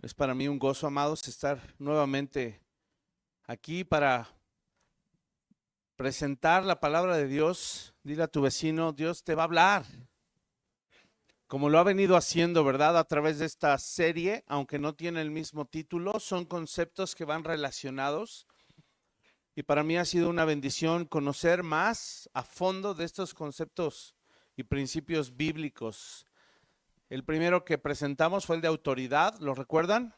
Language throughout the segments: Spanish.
Es para mí un gozo, amados, estar nuevamente aquí para presentar la palabra de Dios. Dile a tu vecino, Dios te va a hablar, como lo ha venido haciendo, ¿verdad? A través de esta serie, aunque no tiene el mismo título, son conceptos que van relacionados. Y para mí ha sido una bendición conocer más a fondo de estos conceptos y principios bíblicos. El primero que presentamos fue el de autoridad, ¿lo recuerdan?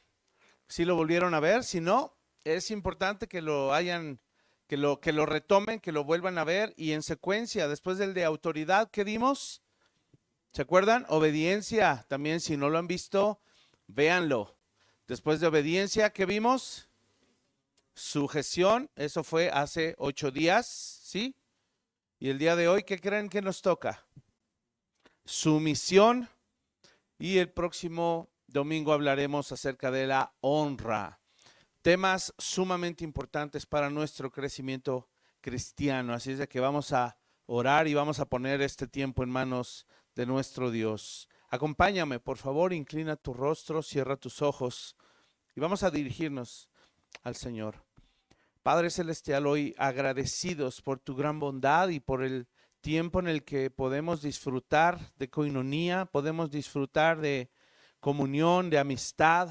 Si lo volvieron a ver, si no, es importante que lo hayan, que lo retomen, que lo vuelvan a ver y en secuencia, después del de autoridad que dimos, ¿se acuerdan? Obediencia, también si no lo han visto, véanlo. Después de obediencia, ¿qué vimos? Sujeción, eso fue hace 8 días, ¿sí? Y el día de hoy, ¿qué creen que nos toca? Sumisión y el próximo domingo hablaremos acerca de la honra. Temas sumamente importantes para nuestro crecimiento cristiano. Así es de que vamos a orar y vamos a poner este tiempo en manos de nuestro Dios. Acompáñame, por favor, inclina tu rostro, cierra tus ojos y vamos a dirigirnos al Señor. Padre Celestial, hoy agradecidos por tu gran bondad y por el tiempo en el que podemos disfrutar de coinonía, podemos disfrutar de comunión, de amistad.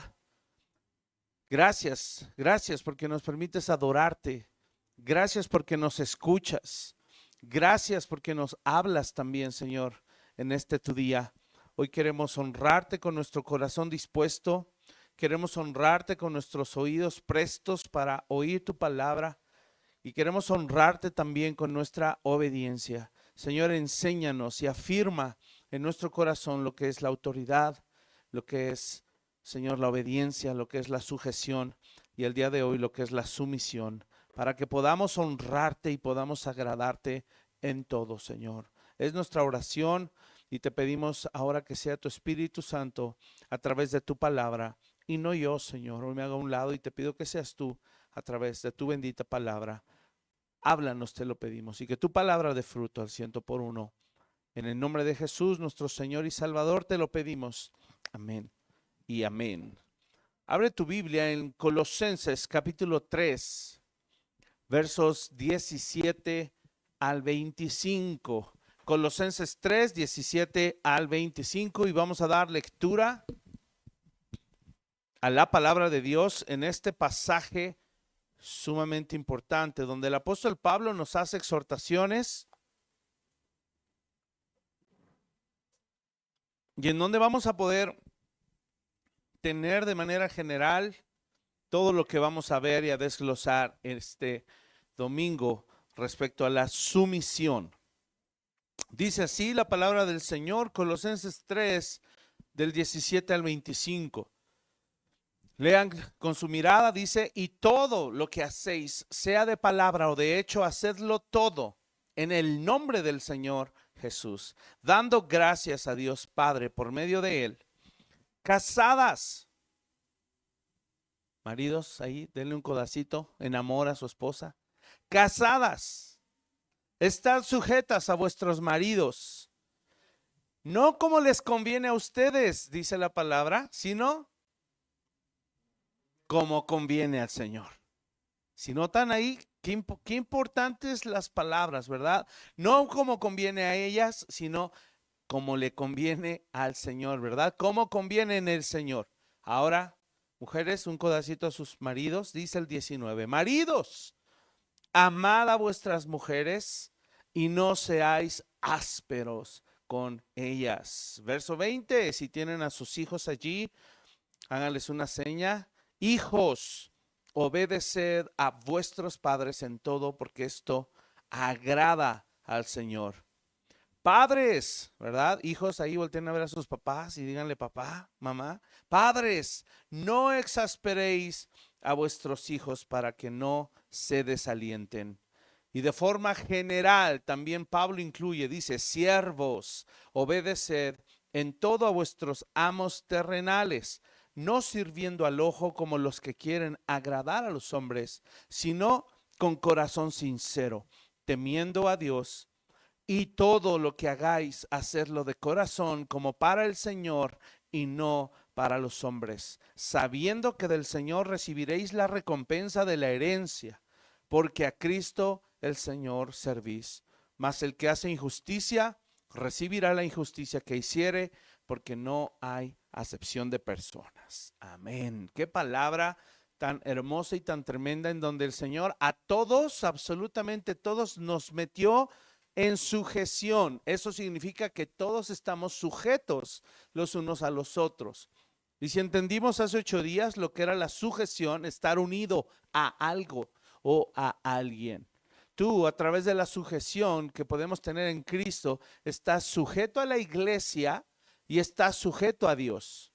Gracias, gracias porque nos permites adorarte. Gracias porque nos escuchas. Gracias porque nos hablas también, Señor, en este tu día. Hoy queremos honrarte con nuestro corazón dispuesto. Queremos honrarte con nuestros oídos prestos para oír tu palabra. Y queremos honrarte también con nuestra obediencia. Señor, enséñanos y afirma en nuestro corazón lo que es la autoridad, lo que es, Señor, la obediencia, lo que es la sujeción y el día de hoy lo que es la sumisión, para que podamos honrarte y podamos agradarte en todo, Señor. Es nuestra oración y te pedimos ahora que sea tu Espíritu Santo a través de tu palabra y no yo, Señor. Hoy me hago a un lado y te pido que seas tú a través de tu bendita palabra. Háblanos, te lo pedimos, y que tu palabra dé fruto al 100 por 1. En el nombre de Jesús, nuestro Señor y Salvador, te lo pedimos. Amén y amén. Abre tu Biblia en Colosenses capítulo 3, versos 17 al 25. Colosenses 3, 17 al 25, y vamos a dar lectura a la palabra de Dios en este pasaje sumamente importante, donde el apóstol Pablo nos hace exhortaciones y en donde vamos a poder tener de manera general todo lo que vamos a ver y a desglosar este domingo respecto a la sumisión. Dice así la palabra del Señor, Colosenses 3, del 17 al 25. Lean con su mirada, dice, y todo lo que hacéis, sea de palabra o de hecho, hacedlo todo en el nombre del Señor Jesús, dando gracias a Dios Padre por medio de él. Casadas, maridos, ahí, denle un codacito, enamora a su esposa. Casadas, estad sujetas a vuestros maridos, no como les conviene a ustedes, dice la palabra, sino como conviene al Señor. Si notan ahí, qué importantes las palabras, ¿verdad? No como conviene a ellas, sino como le conviene al Señor, ¿verdad? Como conviene en el Señor. Ahora, mujeres, un codacito a sus maridos, dice el 19. Maridos, amad a vuestras mujeres y no seáis ásperos con ellas. Verso 20, si tienen a sus hijos allí, háganles una seña. Hijos, obedeced a vuestros padres en todo, porque esto agrada al Señor. Padres, ¿verdad? Hijos, ahí volteen a ver a sus papás y díganle, papá, mamá. Padres, no exasperéis a vuestros hijos para que no se desalienten. Y de forma general, también Pablo incluye, dice, siervos, obedeced en todo a vuestros amos terrenales, no sirviendo al ojo como los que quieren agradar a los hombres, sino con corazón sincero, temiendo a Dios. Y todo lo que hagáis, hacerlo de corazón como para el Señor y no para los hombres, sabiendo que del Señor recibiréis la recompensa de la herencia, porque a Cristo el Señor servís. Mas el que hace injusticia, recibirá la injusticia que hiciere, porque no hay acepción de personas. Amén. Qué palabra tan hermosa y tan tremenda, en donde el Señor a todos, absolutamente todos, nos metió en sujeción. Eso significa que todos estamos sujetos los unos a los otros. Y si entendimos hace 8 días lo que era la sujeción, estar unido a algo o a alguien. Tú, a través de la sujeción que podemos tener en Cristo, estás sujeto a la iglesia y estás sujeto a Dios.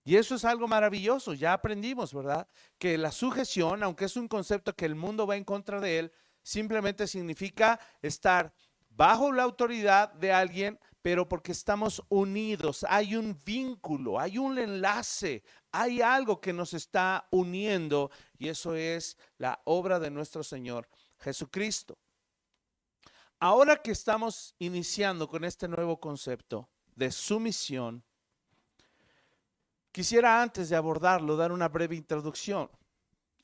Y eso es algo maravilloso. Ya aprendimos, ¿verdad? Que la sujeción, aunque es un concepto que el mundo va en contra de él, simplemente significa estar bajo la autoridad de alguien, pero porque estamos unidos. Hay un vínculo, hay un enlace, hay algo que nos está uniendo, y eso es la obra de nuestro Señor Jesucristo. Ahora que estamos iniciando con este nuevo concepto de sumisión, quisiera, antes de abordarlo, dar una breve introducción,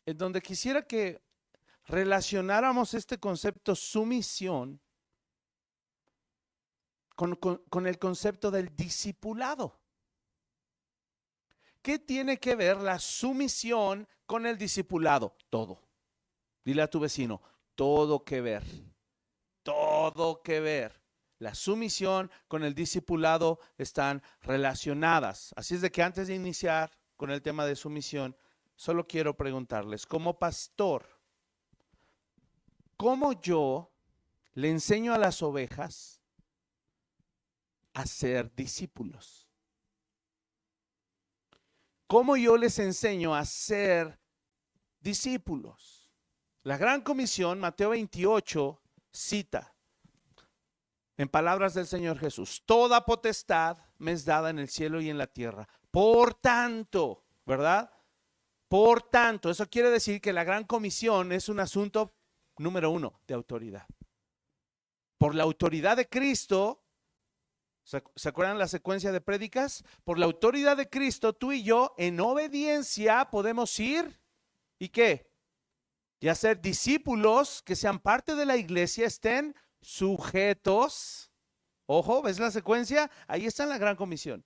en donde quisiera que relacionáramos este concepto sumisión con el concepto del discipulado. ¿Qué tiene que ver la sumisión con el discipulado? Todo. Dile a tu vecino, todo que ver. Todo que ver. La sumisión con el discipulado están relacionadas. Así es de que antes de iniciar con el tema de sumisión, solo quiero preguntarles, como pastor, ¿cómo yo le enseño a las ovejas a ser discípulos? ¿Cómo yo les enseño a ser discípulos? La Gran Comisión, Mateo 28, cita, en palabras del Señor Jesús, toda potestad me es dada en el cielo y en la tierra. Por tanto, ¿verdad? Por tanto, eso quiere decir que la Gran Comisión es un asunto, número 1, de autoridad. Por la autoridad de Cristo, ¿se acuerdan la secuencia de prédicas? Por la autoridad de Cristo, tú y yo, en obediencia, podemos ir, ¿y qué? Y hacer discípulos que sean parte de la iglesia, estén sujetos. Ojo, ¿ves la secuencia? Ahí está en la Gran Comisión.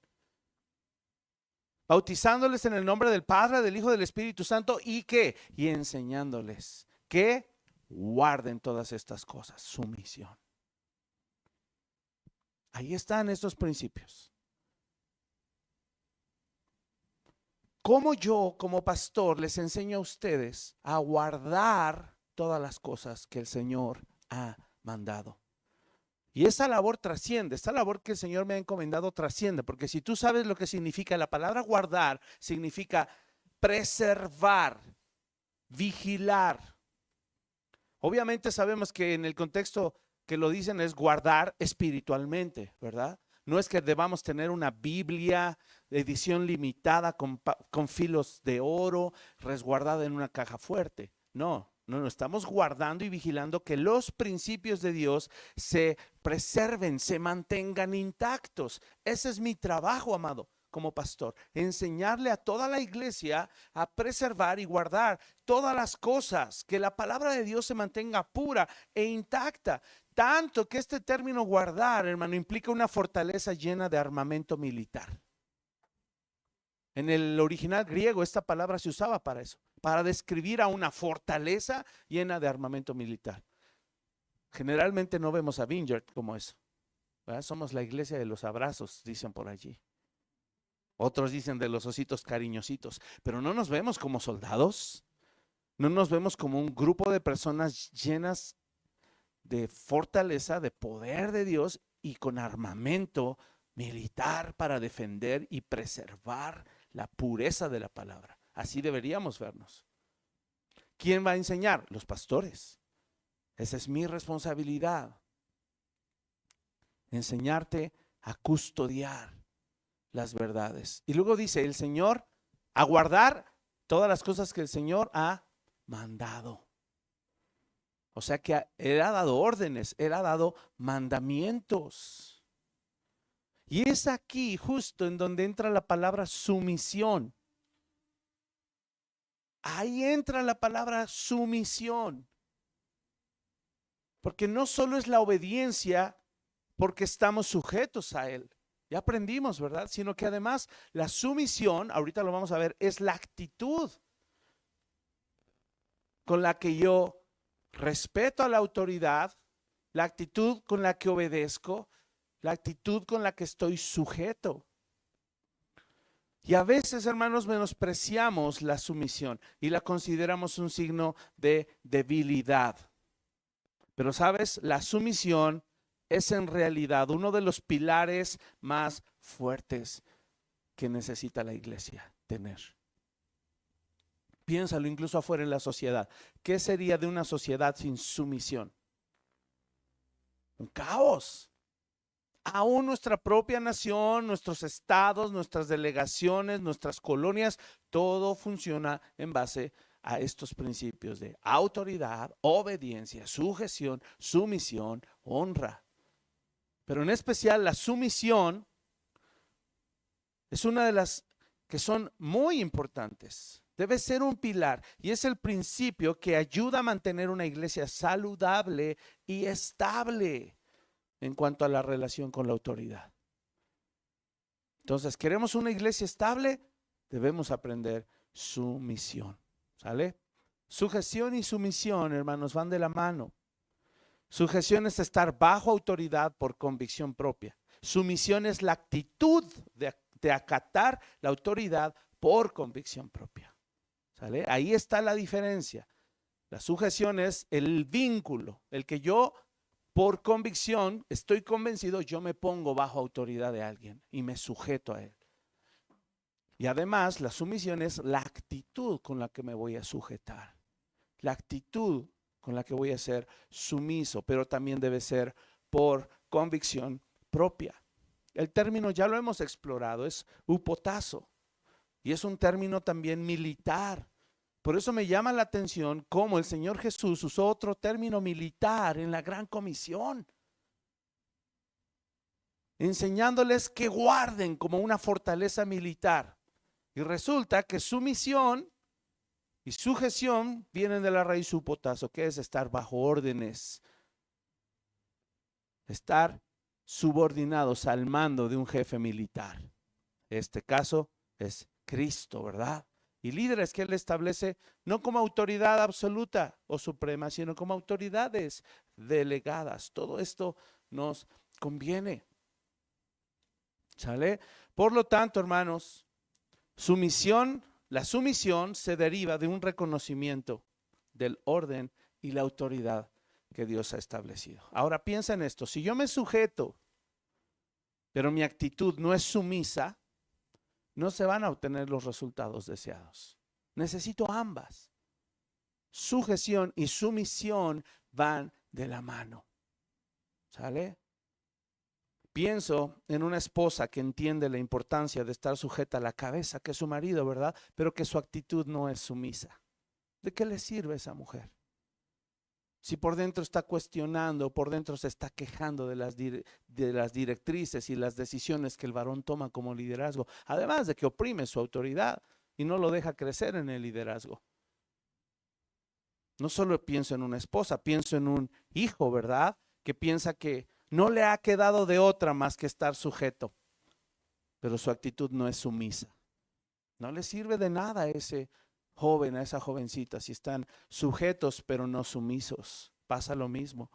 Bautizándoles en el nombre del Padre, del Hijo, del Espíritu Santo, ¿y qué? Y enseñándoles que guarden todas estas cosas, sumisión. Ahí están estos principios. ¿Cómo yo, como pastor, les enseño a ustedes a guardar todas las cosas que el Señor ha mandado? Y esa labor trasciende, esta labor que el Señor me ha encomendado trasciende, porque si tú sabes lo que significa la palabra guardar, significa preservar, vigilar. Obviamente sabemos que en el contexto que lo dicen es guardar espiritualmente, ¿verdad? No es que debamos tener una Biblia de edición limitada con filos de oro resguardada en una caja fuerte. No, no, estamos guardando y vigilando que los principios de Dios se preserven, se mantengan intactos. Ese es mi trabajo, amado, como pastor, enseñarle a toda la iglesia a preservar y guardar todas las cosas, que la palabra de Dios se mantenga pura e intacta. Tanto que este término guardar, hermano, implica una fortaleza llena de armamento militar. En el original griego esta palabra se usaba para eso, para describir a una fortaleza llena de armamento militar. Generalmente no vemos a Vineyard como eso, ¿verdad? Somos la iglesia de los abrazos, dicen por allí. Otros dicen de los ositos cariñositos, pero no nos vemos como soldados, no nos vemos como un grupo de personas llenas de fortaleza, de poder de Dios y con armamento militar para defender y preservar la pureza de la palabra. Así deberíamos vernos. ¿Quién va a enseñar? Los pastores. Esa es mi responsabilidad. Enseñarte a custodiar las verdades. Y luego dice el Señor, a guardar todas las cosas que el Señor ha mandado. O sea que Él ha dado órdenes, Él ha dado mandamientos. Y es aquí justo en donde entra la palabra sumisión. Ahí entra la palabra sumisión. Porque no solo es la obediencia porque estamos sujetos a Él. Ya aprendimos, ¿verdad? Sino que además la sumisión, ahorita lo vamos a ver, es la actitud con la que yo respeto a la autoridad, la actitud con la que obedezco, la actitud con la que estoy sujeto. Y a veces, hermanos, menospreciamos la sumisión y la consideramos un signo de debilidad. Pero sabes, la sumisión es en realidad uno de los pilares más fuertes que necesita la iglesia tener. Piénsalo incluso afuera en la sociedad. ¿Qué sería de una sociedad sin sumisión? Un caos. Aún nuestra propia nación, nuestros estados, nuestras delegaciones, nuestras colonias, todo funciona en base a estos principios de autoridad, obediencia, sujeción, sumisión, honra. Pero en especial la sumisión es una de las que son muy importantes. Debe ser un pilar y es el principio que ayuda a mantener una iglesia saludable y estable en cuanto a la relación con la autoridad. Entonces, ¿queremos una iglesia estable? Debemos aprender sumisión. ¿Sale? Sujeción y sumisión, hermanos, van de la mano. Sujeción es estar bajo autoridad por convicción propia. Sumisión es la actitud de acatar la autoridad por convicción propia. ¿Sale? Ahí está la diferencia. La sujeción es el vínculo, el que yo por convicción estoy convencido, yo me pongo bajo autoridad de alguien y me sujeto a él. Y además la sumisión es la actitud con la que me voy a sujetar, la actitud con la que voy a ser sumiso, pero también debe ser por convicción propia. El término ya lo hemos explorado, es hupotazo, y es un término también militar. Por eso me llama la atención cómo el Señor Jesús usó otro término militar en la Gran Comisión, enseñándoles que guarden como una fortaleza militar. Y resulta que sumisión y sujeción vienen de la raíz hupotazo, que es estar bajo órdenes, estar subordinados al mando de un jefe militar. Este caso es Cristo, ¿verdad? Y líderes que Él establece no como autoridad absoluta o suprema, sino como autoridades delegadas. Todo esto nos conviene. ¿Sale? Por lo tanto, hermanos, la sumisión se deriva de un reconocimiento del orden y la autoridad que Dios ha establecido. Ahora piensa en esto, si yo me sujeto, pero mi actitud no es sumisa, no se van a obtener los resultados deseados. Necesito ambas. Sujeción y sumisión van de la mano. ¿Sale? Pienso en una esposa que entiende la importancia de estar sujeta a la cabeza, que es su marido, ¿verdad? Pero que su actitud no es sumisa. ¿De qué le sirve a esa mujer? Si por dentro está cuestionando, por dentro se está quejando de las directrices y las decisiones que el varón toma como liderazgo, además de que oprime su autoridad y no lo deja crecer en el liderazgo. No solo pienso en una esposa, pienso en un hijo, ¿verdad? Que piensa que no le ha quedado de otra más que estar sujeto, pero su actitud no es sumisa. No le sirve de nada a ese joven, a esa jovencita, si están sujetos pero no sumisos. Pasa lo mismo,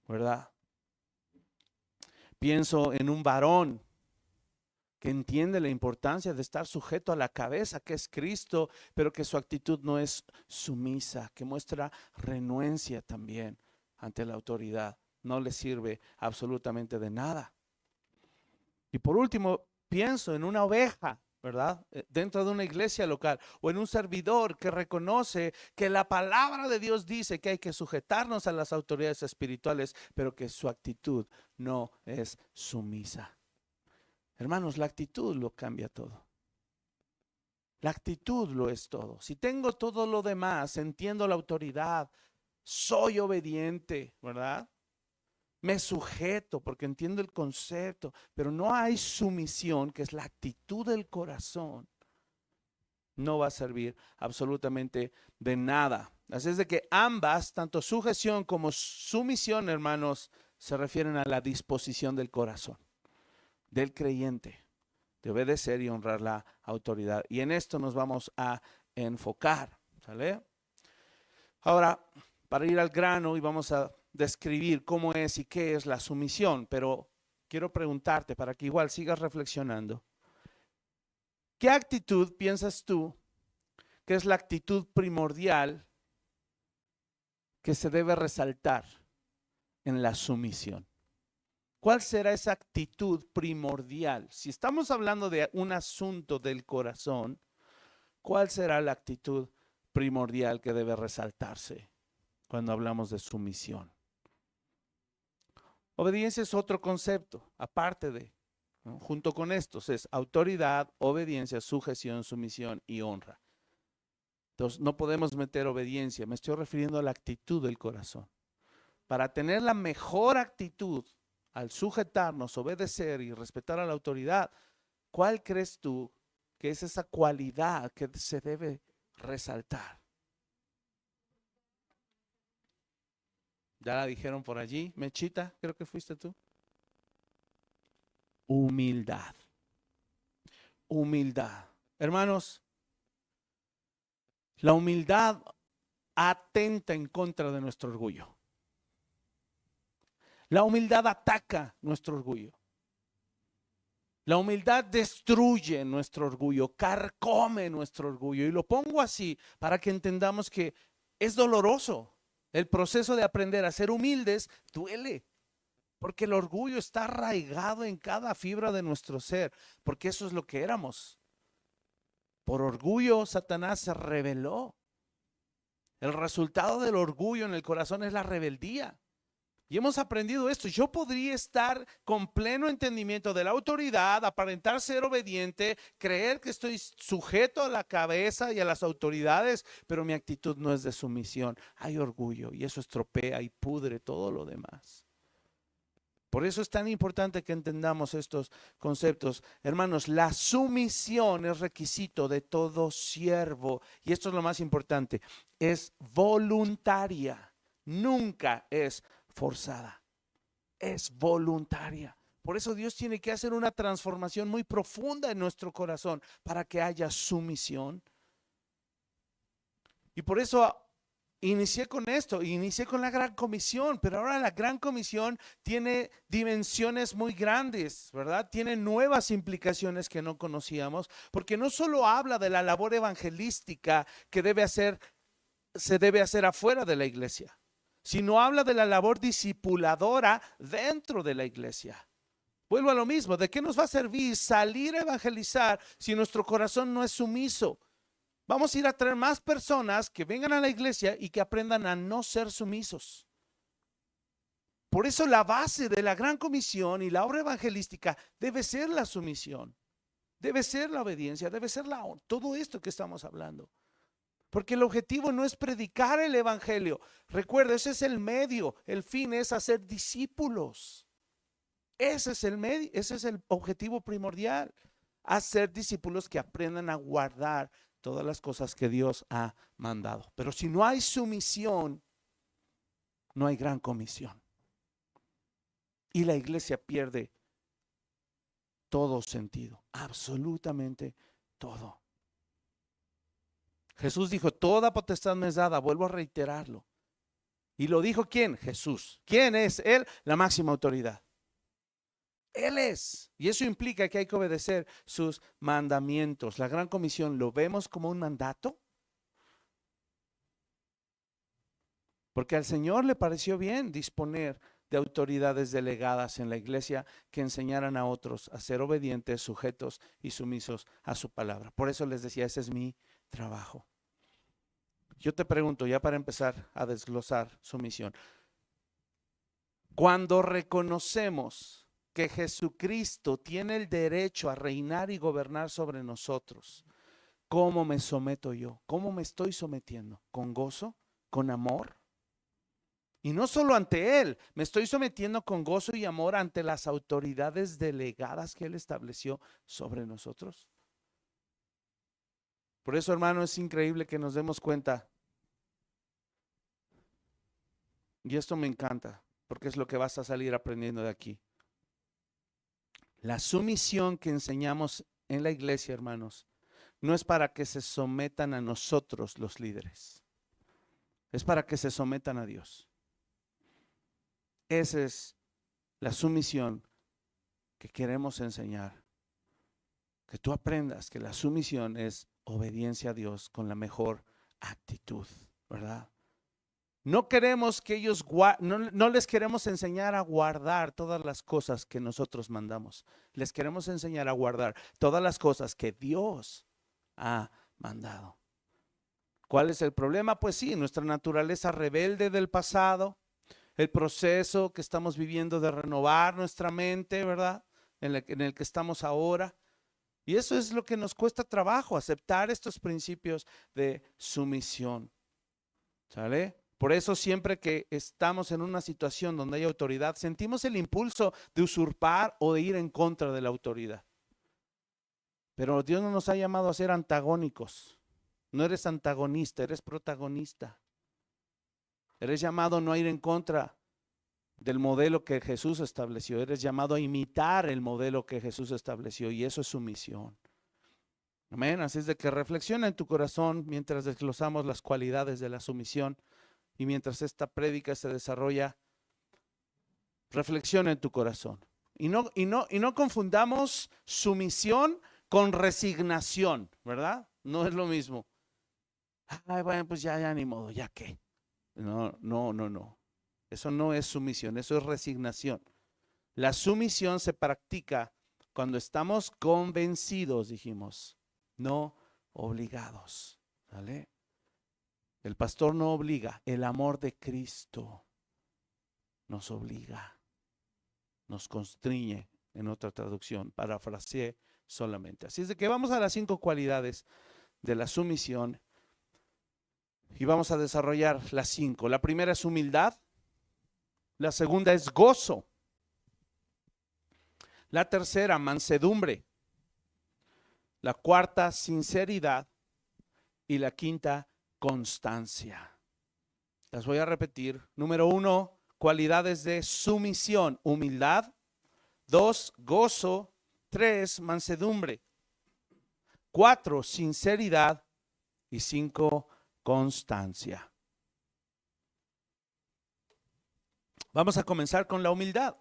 ¿verdad? Pienso en un varón que entiende la importancia de estar sujeto a la cabeza, que es Cristo, pero que su actitud no es sumisa, que muestra renuencia también ante la autoridad. No le sirve absolutamente de nada. Y por último, pienso en una oveja, ¿verdad? Dentro de una iglesia local o en un servidor que reconoce que la palabra de Dios dice que hay que sujetarnos a las autoridades espirituales, pero que su actitud no es sumisa. Hermanos, la actitud lo cambia todo. La actitud lo es todo. Si tengo todo lo demás, entiendo la autoridad, soy obediente, ¿verdad? me sujeto porque entiendo el concepto, pero no hay sumisión, que es la actitud del corazón, no va a servir absolutamente de nada. Así es de que ambas, tanto sujeción como sumisión, hermanos, se refieren a la disposición del corazón, del creyente, de obedecer y honrar la autoridad. Y en esto nos vamos a enfocar, ¿sale? Ahora, para ir al grano y vamos a describir cómo es y qué es la sumisión, pero quiero preguntarte para que igual sigas reflexionando. ¿Qué actitud piensas tú que es la actitud primordial que se debe resaltar en la sumisión? ¿Cuál será esa actitud primordial? Si estamos hablando de un asunto del corazón, ¿cuál será la actitud primordial que debe resaltarse cuando hablamos de sumisión? Obediencia es otro concepto, aparte de, ¿no? Junto con estos es autoridad, obediencia, sujeción, sumisión y honra. Entonces no podemos meter obediencia, me estoy refiriendo a la actitud del corazón. Para tener la mejor actitud al sujetarnos, obedecer y respetar a la autoridad, ¿cuál crees tú que es esa cualidad que se debe resaltar? Ya la dijeron por allí, Mechita, creo que fuiste tú. Humildad. Humildad. Hermanos, la humildad atenta en contra de nuestro orgullo. La humildad ataca nuestro orgullo. La humildad destruye nuestro orgullo, carcome nuestro orgullo. Y lo pongo así para que entendamos que es doloroso. El proceso de aprender a ser humildes duele, porque el orgullo está arraigado en cada fibra de nuestro ser, porque eso es lo que éramos. Por orgullo, Satanás se rebeló. El resultado del orgullo en el corazón es la rebeldía. Y hemos aprendido esto. Yo podría estar con pleno entendimiento de la autoridad, aparentar ser obediente, creer que estoy sujeto a la cabeza y a las autoridades, pero mi actitud no es de sumisión. Hay orgullo y eso estropea y pudre todo lo demás. Por eso es tan importante que entendamos estos conceptos. Hermanos, la sumisión es requisito de todo siervo. Y esto es lo más importante. Es voluntaria. Nunca es forzada. Es voluntaria. Por eso Dios tiene que hacer una transformación muy profunda en nuestro corazón para que haya sumisión. Y por eso inicié con esto, inicié con la Gran Comisión, pero ahora la Gran Comisión tiene dimensiones muy grandes, ¿verdad? Tiene nuevas implicaciones que no conocíamos, porque no solo habla de la labor evangelística que se debe hacer afuera de la iglesia, sino habla de la labor discipuladora dentro de la iglesia. Vuelvo a lo mismo, ¿de qué nos va a servir salir a evangelizar si nuestro corazón no es sumiso? Vamos a ir a traer más personas que vengan a la iglesia y que aprendan a no ser sumisos. Por eso la base de la Gran Comisión y la obra evangelística debe ser la sumisión, debe ser la obediencia, debe ser todo esto que estamos hablando. Porque el objetivo no es predicar el evangelio. Recuerda, ese es el medio, el fin es hacer discípulos. Ese es el medio, ese es el objetivo primordial. Hacer discípulos que aprendan a guardar todas las cosas que Dios ha mandado. Pero si no hay sumisión, no hay Gran Comisión. Y la iglesia pierde todo sentido, absolutamente todo. Jesús dijo, toda potestad me es dada, vuelvo a reiterarlo. ¿Y lo dijo quién? Jesús. ¿Quién es Él? La máxima autoridad. Él es. Y eso implica que hay que obedecer sus mandamientos. La Gran Comisión, ¿lo vemos como un mandato? Porque al Señor le pareció bien disponer de autoridades delegadas en la iglesia que enseñaran a otros a ser obedientes, sujetos y sumisos a su palabra. Por eso les decía, ese es mi trabajo. Yo te pregunto, ya para empezar a desglosar su misión, cuando reconocemos que Jesucristo tiene el derecho a reinar y gobernar sobre nosotros, ¿cómo me someto yo? ¿Cómo me estoy sometiendo? ¿Con gozo? ¿Con amor? Y no solo ante Él, me estoy sometiendo con gozo y amor ante las autoridades delegadas que Él estableció sobre nosotros. Por eso, hermano, es increíble que nos demos cuenta. Y esto me encanta, porque es lo que vas a salir aprendiendo de aquí. La sumisión que enseñamos en la iglesia, hermanos, no es para que se sometan a nosotros los líderes. Es para que se sometan a Dios. Esa es la sumisión que queremos enseñar. Que tú aprendas que la sumisión es obediencia a Dios con la mejor actitud, ¿verdad? No queremos que ellos, no les queremos enseñar a guardar todas las cosas que nosotros mandamos. Les queremos enseñar a guardar todas las cosas que Dios ha mandado. ¿Cuál es el problema? Pues sí, nuestra naturaleza rebelde del pasado, el proceso que estamos viviendo de renovar nuestra mente, ¿verdad? En el que estamos ahora. Y eso es lo que nos cuesta trabajo, aceptar estos principios de sumisión. ¿Sale? Por eso siempre que estamos en una situación donde hay autoridad, sentimos el impulso de usurpar o de ir en contra de la autoridad. Pero Dios no nos ha llamado a ser antagónicos. No eres antagonista, eres protagonista. Eres llamado no a ir en contra del modelo que Jesús estableció. Eres llamado a imitar el modelo que Jesús estableció y eso es sumisión. Amén. Así es de que reflexiona en tu corazón mientras desglosamos las cualidades de la sumisión y mientras esta prédica se desarrolla. Reflexiona en tu corazón. Y no confundamos sumisión con resignación, ¿verdad? No es lo mismo. Ay, bueno, pues ya ni modo, ya qué. No. Eso no es sumisión, eso es resignación. La sumisión se practica cuando estamos convencidos, dijimos, no obligados. ¿Vale? El pastor no obliga, el amor de Cristo nos obliga, nos constriñe, en otra traducción, parafraseé solamente. Así es de que vamos a las 5 cualidades de la sumisión y vamos a desarrollar las 5. La primera es humildad, la segunda es gozo, la tercera mansedumbre, la cuarta sinceridad y la quinta constancia. Las voy a repetir. Número 1, cualidades de sumisión, humildad. 2, gozo. 3, mansedumbre. 4, sinceridad. Y 5, constancia. Vamos a comenzar con la humildad.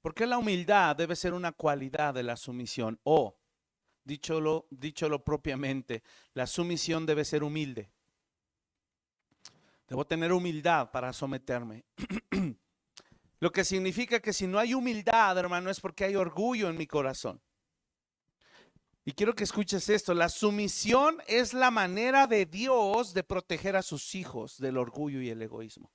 ¿Por qué la humildad debe ser una cualidad de la sumisión? O, dícholo propiamente, la sumisión debe ser humilde. Debo tener humildad para someterme. Lo que significa que si no hay humildad, hermano, es porque hay orgullo en mi corazón. Y quiero que escuches esto. La sumisión es la manera de Dios de proteger a sus hijos del orgullo y el egoísmo.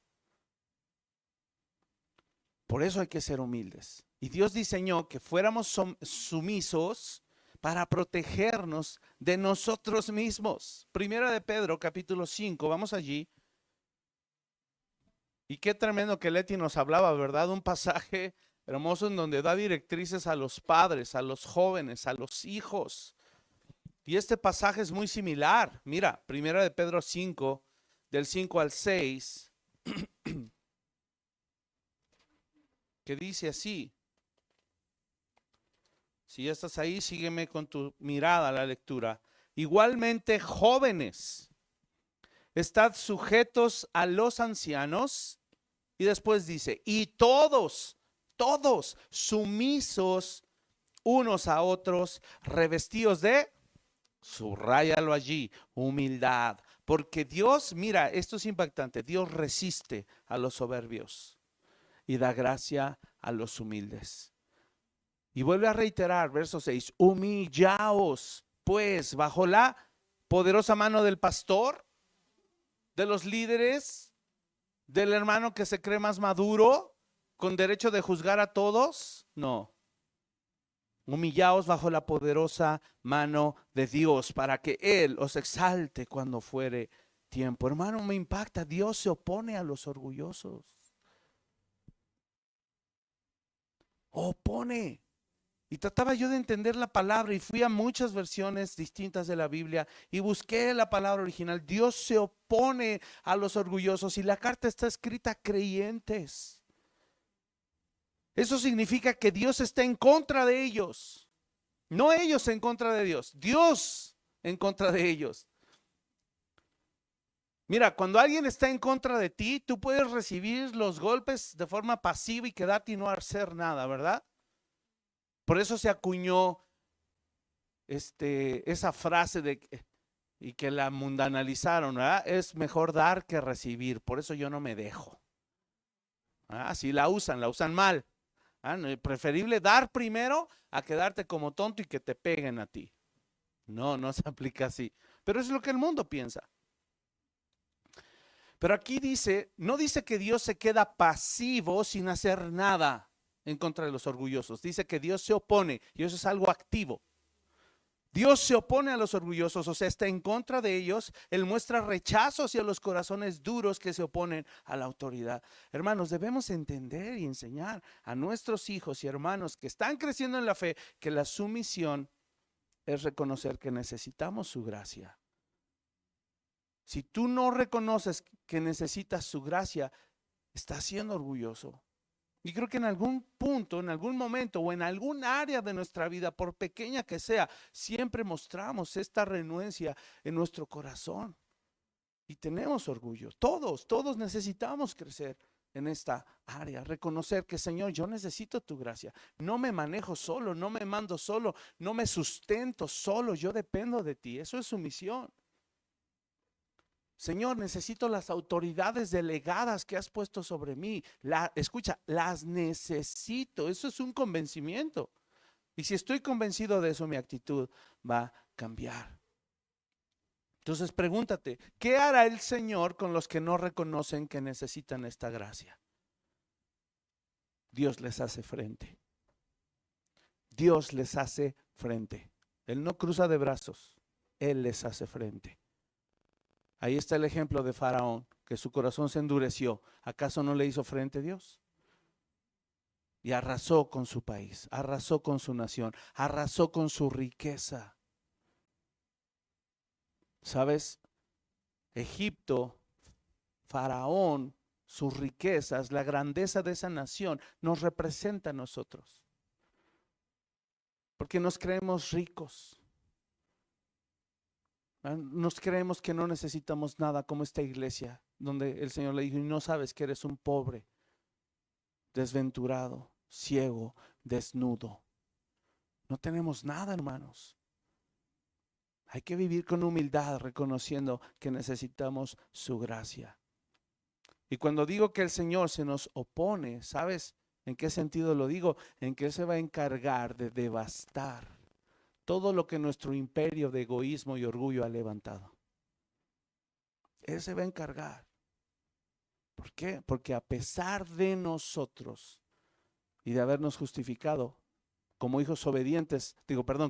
Por eso hay que ser humildes. Y Dios diseñó que fuéramos sumisos para protegernos de nosotros mismos. Primera de Pedro, capítulo 5, vamos allí. Y qué tremendo que Leti nos hablaba, ¿verdad? Un pasaje hermoso en donde da directrices a los padres, a los jóvenes, a los hijos. Y este pasaje es muy similar. Mira, Primera de Pedro 5, del 5 al 6, que dice así. Si ya estás ahí, sígueme con tu mirada a la lectura. Igualmente, jóvenes, estad sujetos a los ancianos. Y después dice, y todos sumisos unos a otros, revestidos de, subráyalo allí, humildad. Porque Dios, mira, esto es impactante, Dios resiste a los soberbios y da gracia a los humildes. Y vuelve a reiterar, verso 6, humillaos pues bajo la poderosa mano del pastor, de los líderes, del hermano que se cree más maduro, con derecho de juzgar a todos. No. Humillaos bajo la poderosa mano de Dios para que Él os exalte cuando fuere tiempo. Hermano, me impacta. Dios se opone a los orgullosos. Opone. Y trataba yo de entender la palabra y fui a muchas versiones distintas de la Biblia y busqué la palabra original. Dios se opone a los orgullosos y la carta está escrita a creyentes. Eso significa que Dios está en contra de ellos. No ellos en contra de Dios, Dios en contra de ellos. Mira, cuando alguien está en contra de ti, tú puedes recibir los golpes de forma pasiva y quedarte y no hacer nada, ¿verdad? Por eso se acuñó esa frase y que la mundanalizaron, ¿verdad? Es mejor dar que recibir, por eso yo no me dejo. Así la usan mal. Preferible dar primero a quedarte como tonto y que te peguen a ti. No se aplica así. Pero es lo que el mundo piensa. Pero aquí dice, no dice que Dios se queda pasivo sin hacer nada en contra de los orgullosos. Dice que Dios se opone y eso es algo activo. Dios se opone a los orgullosos, o sea, está en contra de ellos. Él muestra rechazo hacia los corazones duros que se oponen a la autoridad. Hermanos, debemos entender y enseñar a nuestros hijos y hermanos que están creciendo en la fe que la sumisión es reconocer que necesitamos su gracia. Si tú no reconoces que necesitas su gracia, estás siendo orgulloso. Y creo que en algún punto, en algún momento o en algún área de nuestra vida, por pequeña que sea, siempre mostramos esta renuencia en nuestro corazón. Y tenemos orgullo. Todos necesitamos crecer en esta área. Reconocer que, Señor, yo necesito tu gracia. No me manejo solo, no me mando solo, no me sustento solo. Yo dependo de ti. Eso es sumisión. Señor, necesito las autoridades delegadas que has puesto sobre mí. Escucha, las necesito. Eso es un convencimiento. Y si estoy convencido de eso, mi actitud va a cambiar. Entonces pregúntate, ¿qué hará el Señor con los que no reconocen que necesitan esta gracia? Dios les hace frente. Dios les hace frente. Él no cruza de brazos. Él les hace frente. Ahí está el ejemplo de Faraón, que su corazón se endureció. ¿Acaso no le hizo frente a Dios? Y arrasó con su país, arrasó con su nación, arrasó con su riqueza. ¿Sabes? Egipto, Faraón, sus riquezas, la grandeza de esa nación nos representa a nosotros. Porque nos creemos ricos. Nos creemos que no necesitamos nada, como esta iglesia, donde el Señor le dijo, y no sabes que eres un pobre, desventurado, ciego, desnudo. No tenemos nada, hermanos. Hay que vivir con humildad, reconociendo que necesitamos su gracia. Y cuando digo que el Señor se nos opone, ¿sabes en qué sentido lo digo? En que Él se va a encargar de devastar todo lo que nuestro imperio de egoísmo y orgullo ha levantado. Él se va a encargar. ¿Por qué? Porque a pesar de nosotros y de habernos justificado como hijos obedientes,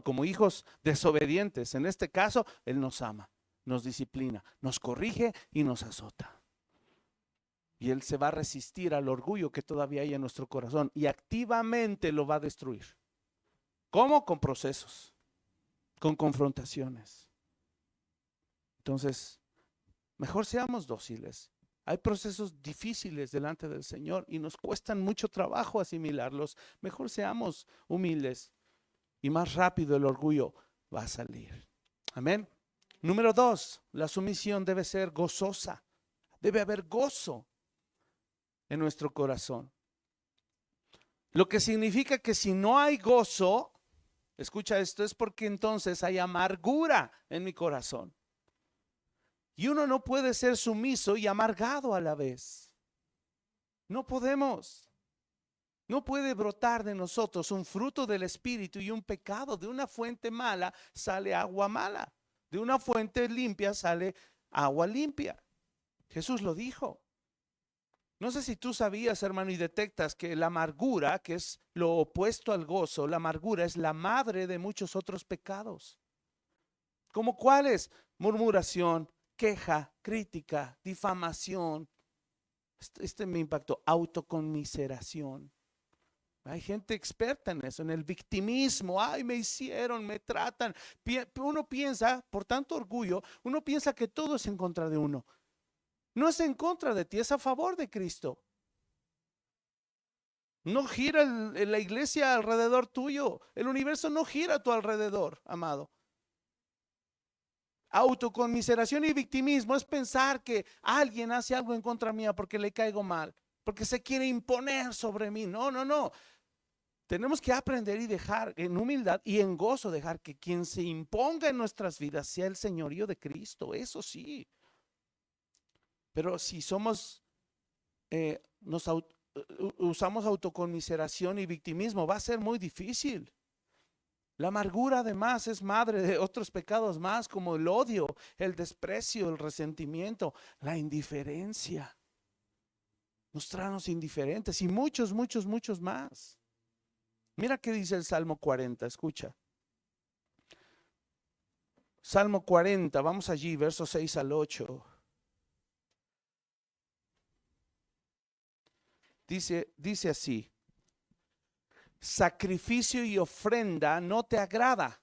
como hijos desobedientes, en este caso, Él nos ama, nos disciplina, nos corrige y nos azota. Y Él se va a resistir al orgullo que todavía hay en nuestro corazón y activamente lo va a destruir. ¿Cómo? Con procesos, con confrontaciones. Entonces, mejor seamos dóciles. Hay procesos difíciles delante del Señor y nos cuestan mucho trabajo asimilarlos. Mejor seamos humildes y más rápido el orgullo va a salir. Amén. Número 2, la sumisión debe ser gozosa. Debe haber gozo en nuestro corazón. Lo que significa que si no hay gozo, escucha esto, es porque entonces hay amargura en mi corazón. Y uno no puede ser sumiso y amargado a la vez. No podemos. No puede brotar de nosotros un fruto del Espíritu y un pecado. De una fuente mala sale agua mala. De una fuente limpia sale agua limpia. Jesús lo dijo. No sé si tú sabías, hermano, y detectas que la amargura, que es lo opuesto al gozo, la amargura es la madre de muchos otros pecados. ¿Cómo cuáles? Murmuración, queja, crítica, difamación. Este me impactó, autoconmiseración. Hay gente experta en eso, en el victimismo. Ay, me hicieron, me tratan. Uno piensa, por tanto orgullo, uno piensa que todo es en contra de uno. No es en contra de ti, es a favor de Cristo. No gira la iglesia alrededor tuyo. El universo no gira a tu alrededor, amado. Autoconmiseración y victimismo es pensar que alguien hace algo en contra mía porque le caigo mal, porque se quiere imponer sobre mí. No, no, no. Tenemos que aprender y dejar en humildad y en gozo, dejar que quien se imponga en nuestras vidas sea el señorío de Cristo. Eso sí. Pero si somos, usamos autoconmiseración y victimismo, va a ser muy difícil. La amargura además es madre de otros pecados más, como el odio, el desprecio, el resentimiento, la indiferencia, mostrarnos indiferentes y muchos, muchos, muchos más. Mira qué dice el Salmo 40, escucha. Salmo 40, vamos allí, versos 6 al 8. Dice así: sacrificio y ofrenda no te agrada.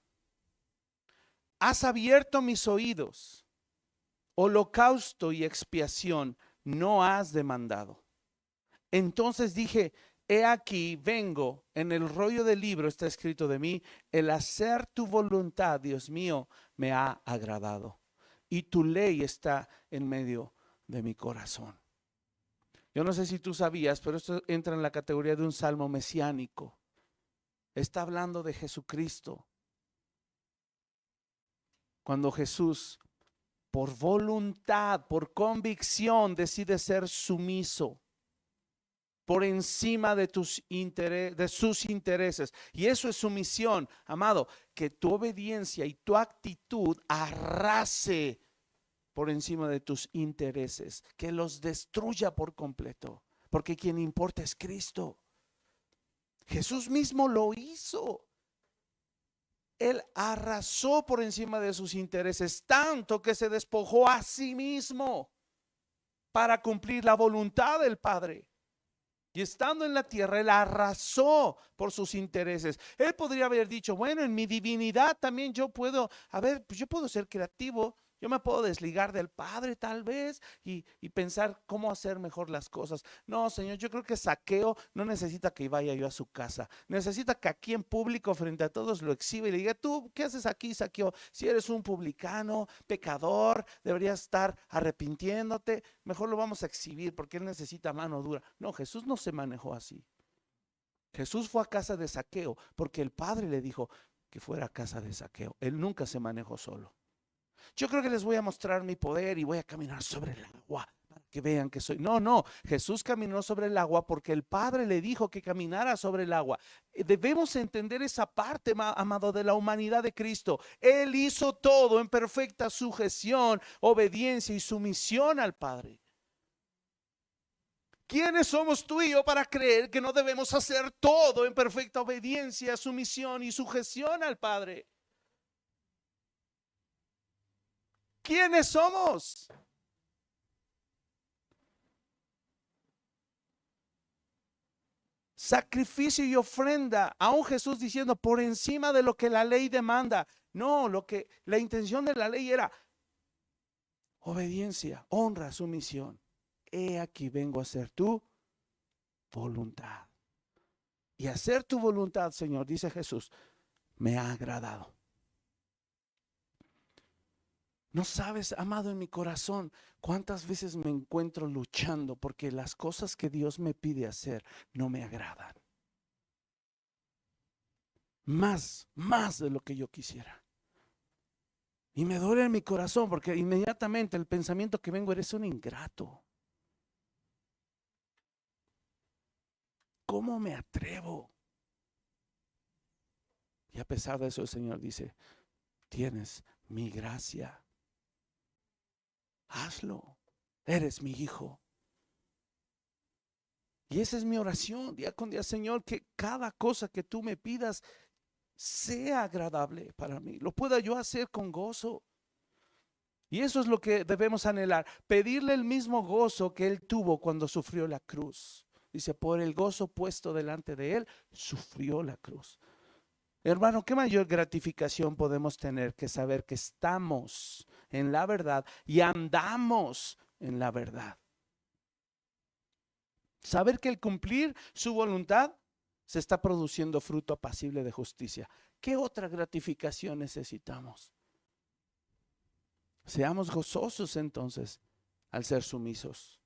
Has abierto mis oídos. Holocausto y expiación no has demandado. Entonces dije, he aquí, vengo, en el rollo del libro está escrito de mí, el hacer tu voluntad, Dios mío, me ha agradado. Y tu ley está en medio de mi corazón. Yo no sé si tú sabías, pero esto entra en la categoría de un salmo mesiánico. Está hablando de Jesucristo. Cuando Jesús, por voluntad, por convicción, decide ser sumiso por encima de sus intereses. Y eso es sumisión, amado, que tu obediencia y tu actitud arrase por encima de tus intereses, que los destruya por completo, porque quien importa es Cristo. Jesús mismo lo hizo. Él arrasó por encima de sus intereses, tanto que se despojó a sí mismo para cumplir la voluntad del Padre. Y estando en la tierra, él arrasó por sus intereses. Él podría haber dicho, bueno, en mi divinidad también yo puedo, pues yo puedo ser creativo. Yo me puedo desligar del Padre tal vez y pensar cómo hacer mejor las cosas. No, Señor, yo creo que Zaqueo no necesita que vaya yo a su casa. Necesita que aquí en público frente a todos lo exhiba y le diga, tú, ¿qué haces aquí, Zaqueo? Si eres un publicano, pecador, deberías estar arrepintiéndote. Mejor lo vamos a exhibir porque él necesita mano dura. No, Jesús no se manejó así. Jesús fue a casa de Zaqueo porque el Padre le dijo que fuera a casa de Zaqueo. Él nunca se manejó solo. Yo creo que les voy a mostrar mi poder y voy a caminar sobre el agua para que vean que soy. No, no, Jesús caminó sobre el agua porque el Padre le dijo que caminara sobre el agua. Debemos entender esa parte, amado, de la humanidad de Cristo. Él hizo todo en perfecta sujeción, obediencia y sumisión al Padre. ¿Quiénes somos tú y yo para creer que no debemos hacer todo en perfecta obediencia, sumisión y sujeción al Padre? ¿Quiénes somos? Sacrificio y ofrenda, aún Jesús diciendo por encima de lo que la ley demanda. No, la intención de la ley era obediencia, honra, sumisión. He aquí vengo a hacer tu voluntad. Y hacer tu voluntad, Señor, dice Jesús, me ha agradado. No sabes, amado, en mi corazón, cuántas veces me encuentro luchando porque las cosas que Dios me pide hacer no me agradan. Más de lo que yo quisiera. Y me duele en mi corazón porque inmediatamente el pensamiento que vengo, eres un ingrato. ¿Cómo me atrevo? Y a pesar de eso el Señor dice, tienes mi gracia. Hazlo. Eres mi hijo. Y esa es mi oración día con día, Señor, que cada cosa que tú me pidas sea agradable para mí. Lo pueda yo hacer con gozo. Y eso es lo que debemos anhelar, pedirle el mismo gozo que Él tuvo cuando sufrió la cruz. Dice, por el gozo puesto delante de Él, sufrió la cruz. Hermano, ¿qué mayor gratificación podemos tener que saber que estamos en la verdad y andamos en la verdad? Saber que el cumplir su voluntad se está produciendo fruto apacible de justicia. ¿Qué otra gratificación necesitamos? Seamos gozosos entonces al ser sumisos.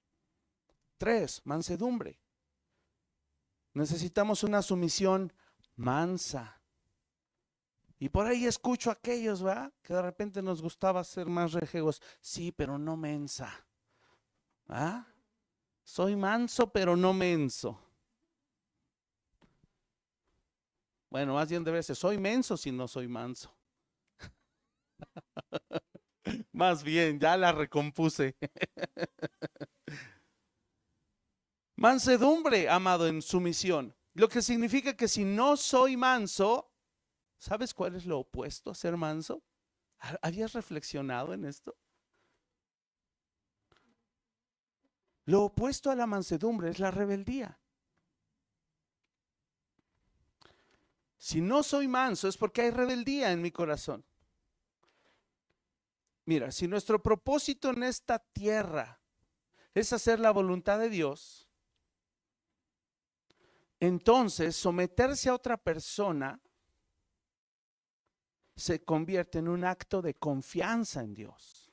3, mansedumbre. Necesitamos una sumisión mansa. Y por ahí escucho a aquellos, ¿verdad? Que de repente nos gustaba ser más rejegos. Sí, pero no mensa. ¿Ah? Soy manso, pero no menso. Bueno, más bien debe ser, soy menso si no soy manso. Más bien, ya la recompuse. Mansedumbre, amado, en sumisión. Lo que significa que si no soy manso, ¿sabes cuál es lo opuesto a ser manso? ¿Habías reflexionado en esto? Lo opuesto a la mansedumbre es la rebeldía. Si no soy manso es porque hay rebeldía en mi corazón. Mira, si nuestro propósito en esta tierra es hacer la voluntad de Dios, entonces someterse a otra persona se convierte en un acto de confianza en Dios.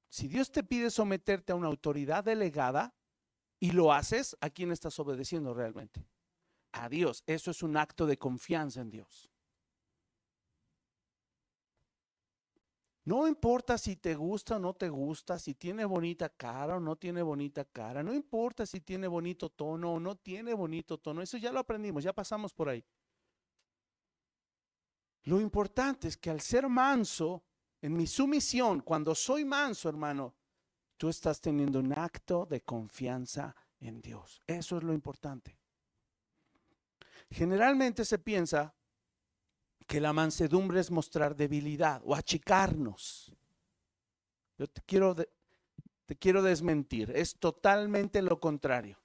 Si Dios te pide someterte a una autoridad delegada y lo haces, ¿a quién estás obedeciendo realmente? A Dios. Eso es un acto de confianza en Dios. No importa si te gusta o no te gusta, si tiene bonita cara o no tiene bonita cara, no importa si tiene bonito tono o no tiene bonito tono, eso ya lo aprendimos, ya pasamos por ahí. Lo importante es que al ser manso, en mi sumisión, cuando soy manso, hermano, tú estás teniendo un acto de confianza en Dios. Eso es lo importante. Generalmente se piensa que la mansedumbre es mostrar debilidad o achicarnos. Yo te quiero desmentir, es totalmente lo contrario.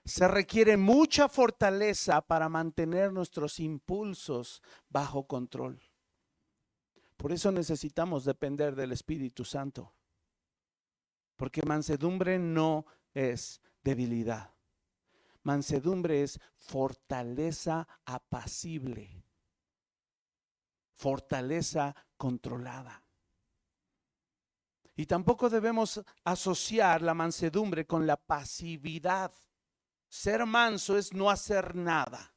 Se requiere mucha fortaleza para mantener nuestros impulsos bajo control. Por eso necesitamos depender del Espíritu Santo. Porque mansedumbre no es debilidad. Mansedumbre es fortaleza apacible. Fortaleza controlada. Y tampoco debemos asociar la mansedumbre con la pasividad. Ser manso es no hacer nada.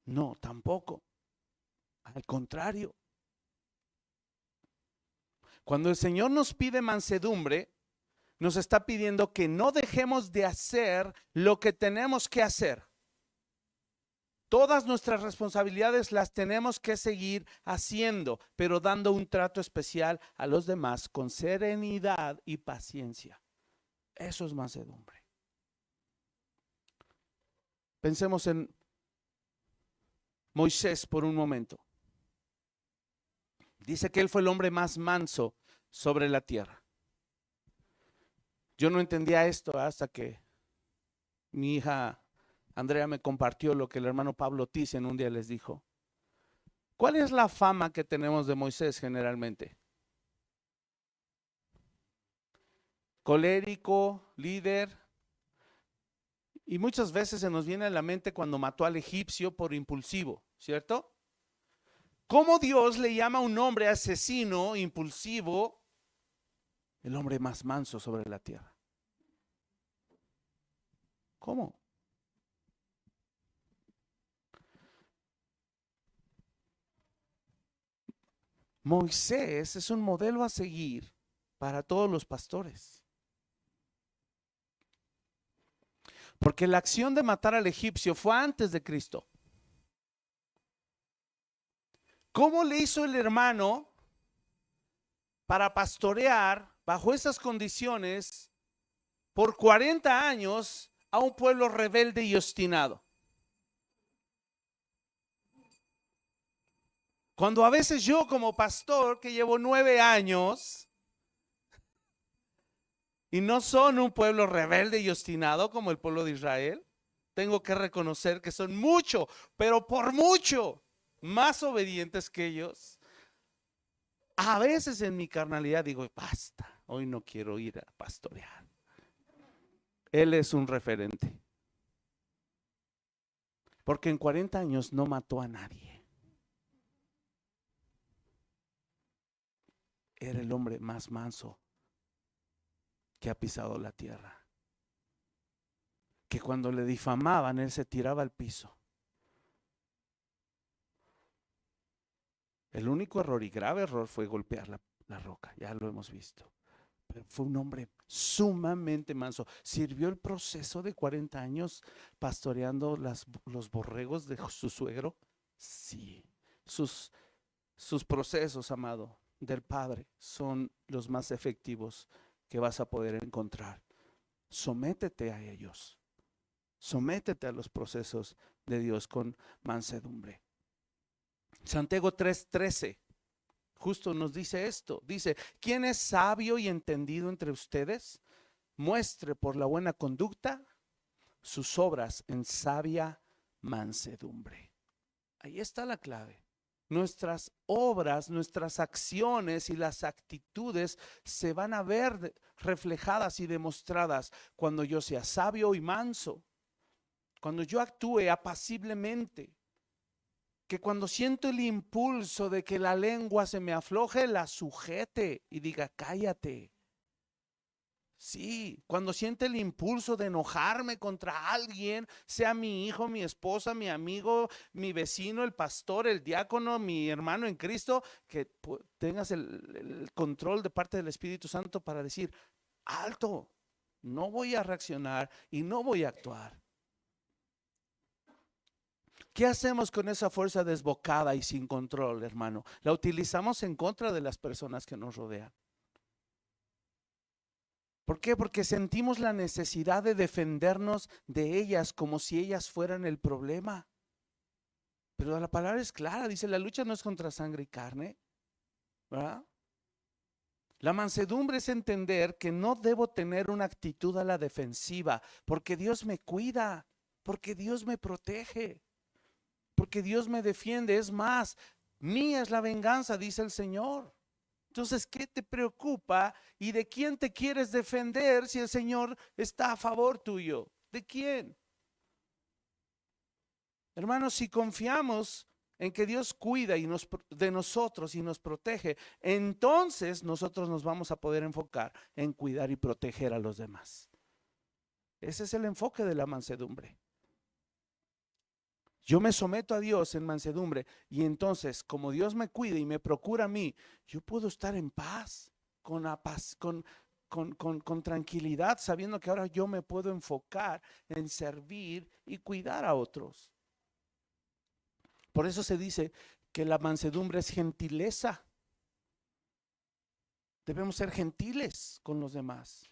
No, tampoco. Al contrario. Cuando el Señor nos pide mansedumbre, nos está pidiendo que no dejemos de hacer lo que tenemos que hacer. Todas nuestras responsabilidades las tenemos que seguir haciendo, pero dando un trato especial a los demás con serenidad y paciencia. Eso es mansedumbre. Pensemos en Moisés por un momento. Dice que él fue el hombre más manso sobre la tierra. Yo no entendía esto hasta que mi hija Andrea me compartió lo que el hermano Pablo Thyssen un día les dijo. ¿Cuál es la fama que tenemos de Moisés generalmente? Colérico, líder. Y muchas veces se nos viene a la mente cuando mató al egipcio por impulsivo, ¿cierto? ¿Cómo Dios le llama a un hombre asesino, impulsivo, el hombre más manso sobre la tierra? ¿Cómo? Moisés es un modelo a seguir para todos los pastores. Porque la acción de matar al egipcio fue antes de Cristo. ¿Cómo le hizo el hermano para pastorear bajo esas condiciones por 40 años a un pueblo rebelde y obstinado? Cuando a veces yo como pastor que llevo 9 años y no son un pueblo rebelde y obstinado como el pueblo de Israel, tengo que reconocer que son mucho, pero por mucho más obedientes que ellos. A veces en mi carnalidad digo, basta, hoy no quiero ir a pastorear. Él es un referente. Porque en 40 años no mató a nadie. Era el hombre más manso que ha pisado la tierra. Que cuando le difamaban, él se tiraba al piso. El único error y grave error fue golpear la roca, ya lo hemos visto. Pero fue un hombre sumamente manso. ¿Sirvió el proceso de 40 años pastoreando los borregos de su suegro? Sí. Sus procesos, amado, del Padre son los más efectivos que vas a poder encontrar. Sométete a ellos. Sométete a los procesos de Dios con mansedumbre. Santiago 3:13 justo nos dice esto. Dice, ¿quién es sabio y entendido entre ustedes? Muestre por la buena conducta sus obras en sabia mansedumbre. Ahí está la clave. Nuestras obras, nuestras acciones y las actitudes se van a ver reflejadas y demostradas cuando yo sea sabio y manso, cuando yo actúe apaciblemente, que cuando siento el impulso de que la lengua se me afloje, la sujete y diga, cállate. Sí, cuando siente el impulso de enojarme contra alguien, sea mi hijo, mi esposa, mi amigo, mi vecino, el pastor, el diácono, mi hermano en Cristo, que tengas el control de parte del Espíritu Santo para decir, alto, no voy a reaccionar y no voy a actuar. ¿Qué hacemos con esa fuerza desbocada y sin control, hermano? La utilizamos en contra de las personas que nos rodean. ¿Por qué? Porque sentimos la necesidad de defendernos de ellas como si ellas fueran el problema. Pero la palabra es clara, dice, la lucha no es contra sangre y carne, ¿verdad? La mansedumbre es entender que no debo tener una actitud a la defensiva, porque Dios me cuida, porque Dios me protege, porque Dios me defiende. Es más, mía es la venganza, dice el Señor. Entonces, ¿qué te preocupa y de quién te quieres defender si el Señor está a favor tuyo? ¿De quién? Hermanos, si confiamos en que Dios cuida de nosotros y nos protege, entonces nosotros nos vamos a poder enfocar en cuidar y proteger a los demás. Ese es el enfoque de la mansedumbre. Yo me someto a Dios en mansedumbre y entonces, como Dios me cuida y me procura a mí, yo puedo estar en paz, con tranquilidad, sabiendo que ahora yo me puedo enfocar en servir y cuidar a otros. Por eso se dice que la mansedumbre es gentileza. Debemos ser gentiles con los demás.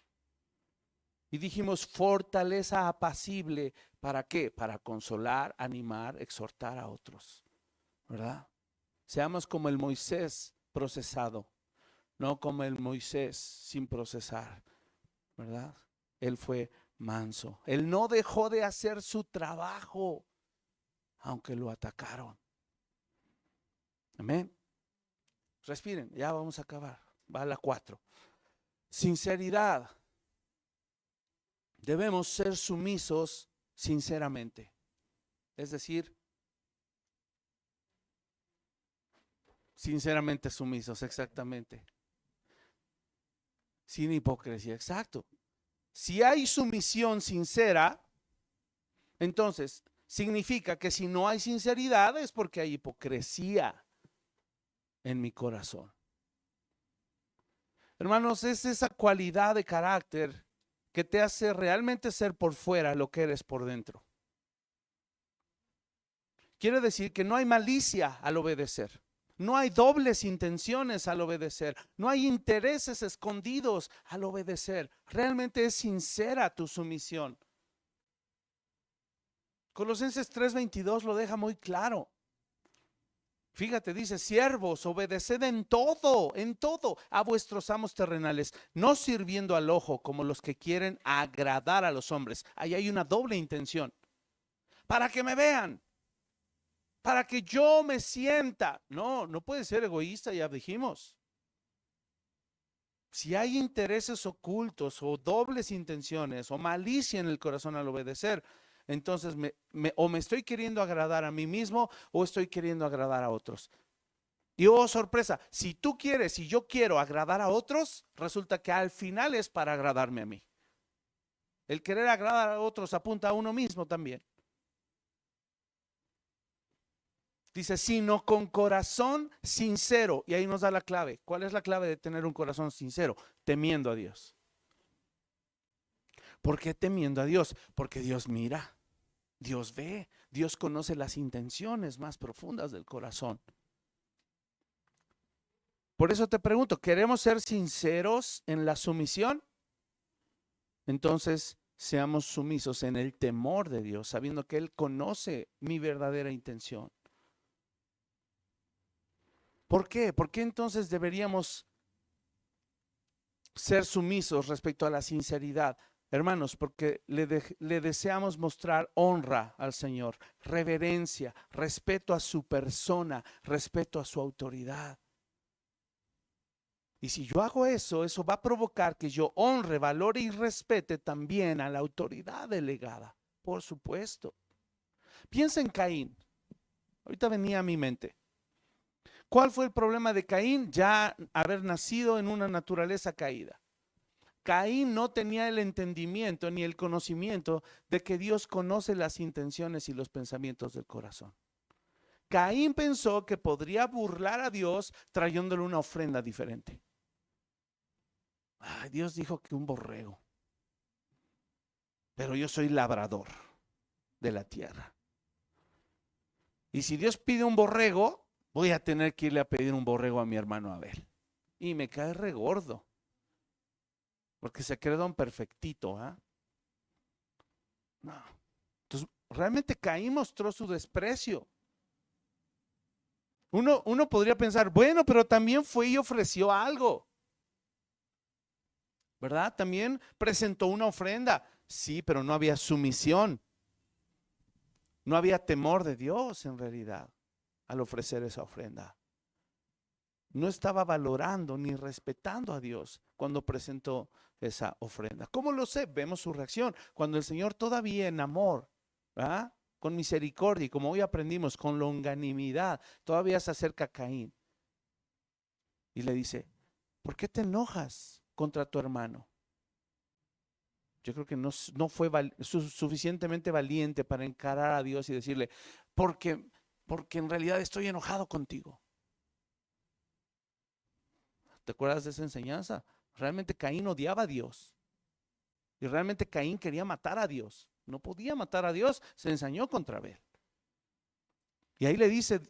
Y dijimos fortaleza apacible. ¿Para qué? Para consolar, animar, exhortar a otros. ¿Verdad? Seamos como el Moisés procesado, no como el Moisés sin procesar. ¿Verdad? Él fue manso. Él no dejó de hacer su trabajo, aunque lo atacaron. Amén. Respiren, ya vamos a acabar. Va a la 4. Sinceridad. Debemos ser sumisos sinceramente. Es decir, sinceramente sumisos, exactamente. Sin hipocresía, exacto. Si hay sumisión sincera, entonces significa que si no hay sinceridad es porque hay hipocresía en mi corazón. Hermanos, es esa cualidad de carácter que te hace realmente ser por fuera lo que eres por dentro. Quiere decir que no hay malicia al obedecer. No hay dobles intenciones al obedecer. No hay intereses escondidos al obedecer. Realmente es sincera tu sumisión. Colosenses 3:22 lo deja muy claro. Fíjate, dice, siervos, obedeced en todo a vuestros amos terrenales, no sirviendo al ojo como los que quieren agradar a los hombres. Ahí hay una doble intención. Para que me vean, para que yo me sienta. No, no puede ser egoísta, ya dijimos. Si hay intereses ocultos o dobles intenciones o malicia en el corazón al obedecer, entonces o me estoy queriendo agradar a mí mismo o estoy queriendo agradar a otros. Y oh, sorpresa, si tú quieres y yo quiero agradar a otros, resulta que al final es para agradarme a mí. El querer agradar a otros apunta a uno mismo también. Dice, sino con corazón sincero. Y ahí nos da la clave. ¿Cuál es la clave de tener un corazón sincero? Temiendo a Dios. ¿Por qué temiendo a Dios? Porque Dios mira, Dios ve, Dios conoce las intenciones más profundas del corazón. Por eso te pregunto, ¿queremos ser sinceros en la sumisión? Entonces, seamos sumisos en el temor de Dios, sabiendo que Él conoce mi verdadera intención. ¿Por qué? ¿Por qué entonces deberíamos ser sumisos respecto a la sinceridad? Hermanos, porque le deseamos mostrar honra al Señor, reverencia, respeto a su persona, respeto a su autoridad. Y si yo hago eso, eso va a provocar que yo honre, valore y respete también a la autoridad delegada, por supuesto. Piensa en Caín. Ahorita venía a mi mente. ¿Cuál fue el problema de Caín? Ya haber nacido en una naturaleza caída. Caín no tenía el entendimiento ni el conocimiento de que Dios conoce las intenciones y los pensamientos del corazón. Caín pensó que podría burlar a Dios trayéndole una ofrenda diferente. Ay, Dios dijo que un borrego, pero yo soy labrador de la tierra. Y si Dios pide un borrego, voy a tener que irle a pedir un borrego a mi hermano Abel. Y me cae regordo, porque se cree don perfectito, ¿ah? No. Entonces, realmente Caín mostró su desprecio. Uno podría pensar, bueno, pero también fue y ofreció algo, ¿verdad? También presentó una ofrenda. Sí, pero no había sumisión. No había temor de Dios en realidad al ofrecer esa ofrenda. No estaba valorando ni respetando a Dios cuando presentó esa ofrenda. ¿Cómo lo sé? Vemos su reacción. Cuando el Señor todavía en amor, ¿verdad?, con misericordia y como hoy aprendimos, con longanimidad, todavía se acerca a Caín y le dice, ¿por qué te enojas contra tu hermano? Yo creo que no fue suficientemente valiente para encarar a Dios y decirle, porque en realidad estoy enojado contigo. ¿Te acuerdas de esa enseñanza? Realmente Caín odiaba a Dios. Y realmente Caín quería matar a Dios. No podía matar a Dios, se ensañó contra Abel. Y ahí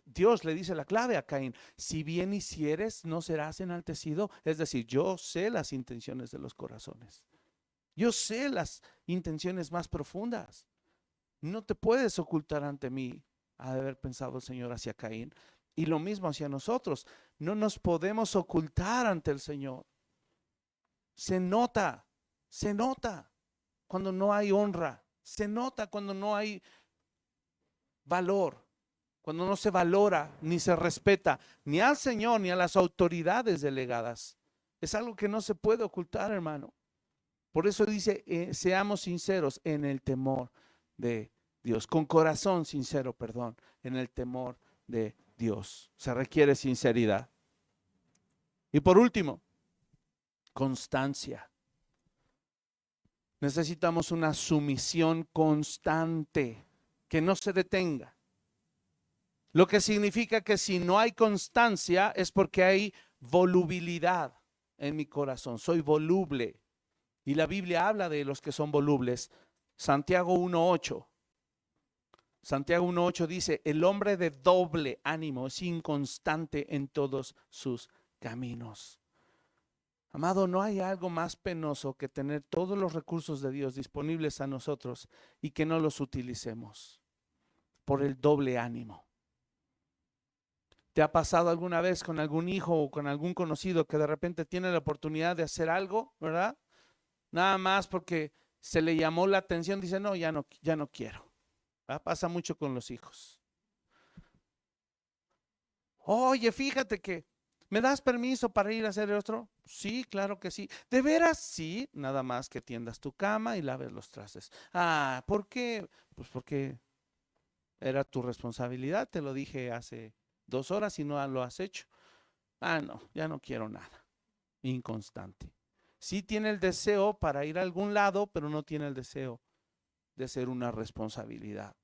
Dios le dice la clave a Caín, si bien hicieres, no serás enaltecido. Es decir, yo sé las intenciones de los corazones. Yo sé las intenciones más profundas. No te puedes ocultar ante mí, ha de haber pensado el Señor hacia Caín. Y lo mismo hacia nosotros. No nos podemos ocultar ante el Señor. Se nota cuando no hay honra. Se nota cuando no hay valor, cuando no se valora ni se respeta ni al Señor ni a las autoridades delegadas. Es algo que no se puede ocultar, hermano. Por eso dice, seamos sinceros en el temor de Dios, con corazón sincero, perdón, en el temor de Dios. Se requiere sinceridad. Y por último, constancia. Necesitamos una sumisión constante, que no se detenga. Lo que significa que si no hay constancia es porque hay volubilidad en mi corazón. Soy voluble. Y la Biblia habla de los que son volubles. Santiago 1:8. Santiago 1:8 dice, el hombre de doble ánimo es inconstante en todos sus caminos. Amado, no hay algo más penoso que tener todos los recursos de Dios disponibles a nosotros y que no los utilicemos por el doble ánimo. ¿Te ha pasado alguna vez con algún hijo o con algún conocido que de repente tiene la oportunidad de hacer algo, ¿verdad? Nada más porque se le llamó la atención, dice, no, ya no quiero. ¿Verdad? Pasa mucho con los hijos. Oye, fíjate que, ¿me das permiso para ir a hacer otro? Sí, claro que sí. ¿De veras? Sí, nada más que tiendas tu cama y laves los trastes. Ah, ¿por qué? Pues porque era tu responsabilidad, te lo dije hace 2 horas y no lo has hecho. Ah, no, ya no quiero nada. Inconstante. Sí tiene el deseo para ir a algún lado, pero no tiene el deseo de ser una responsabilidad.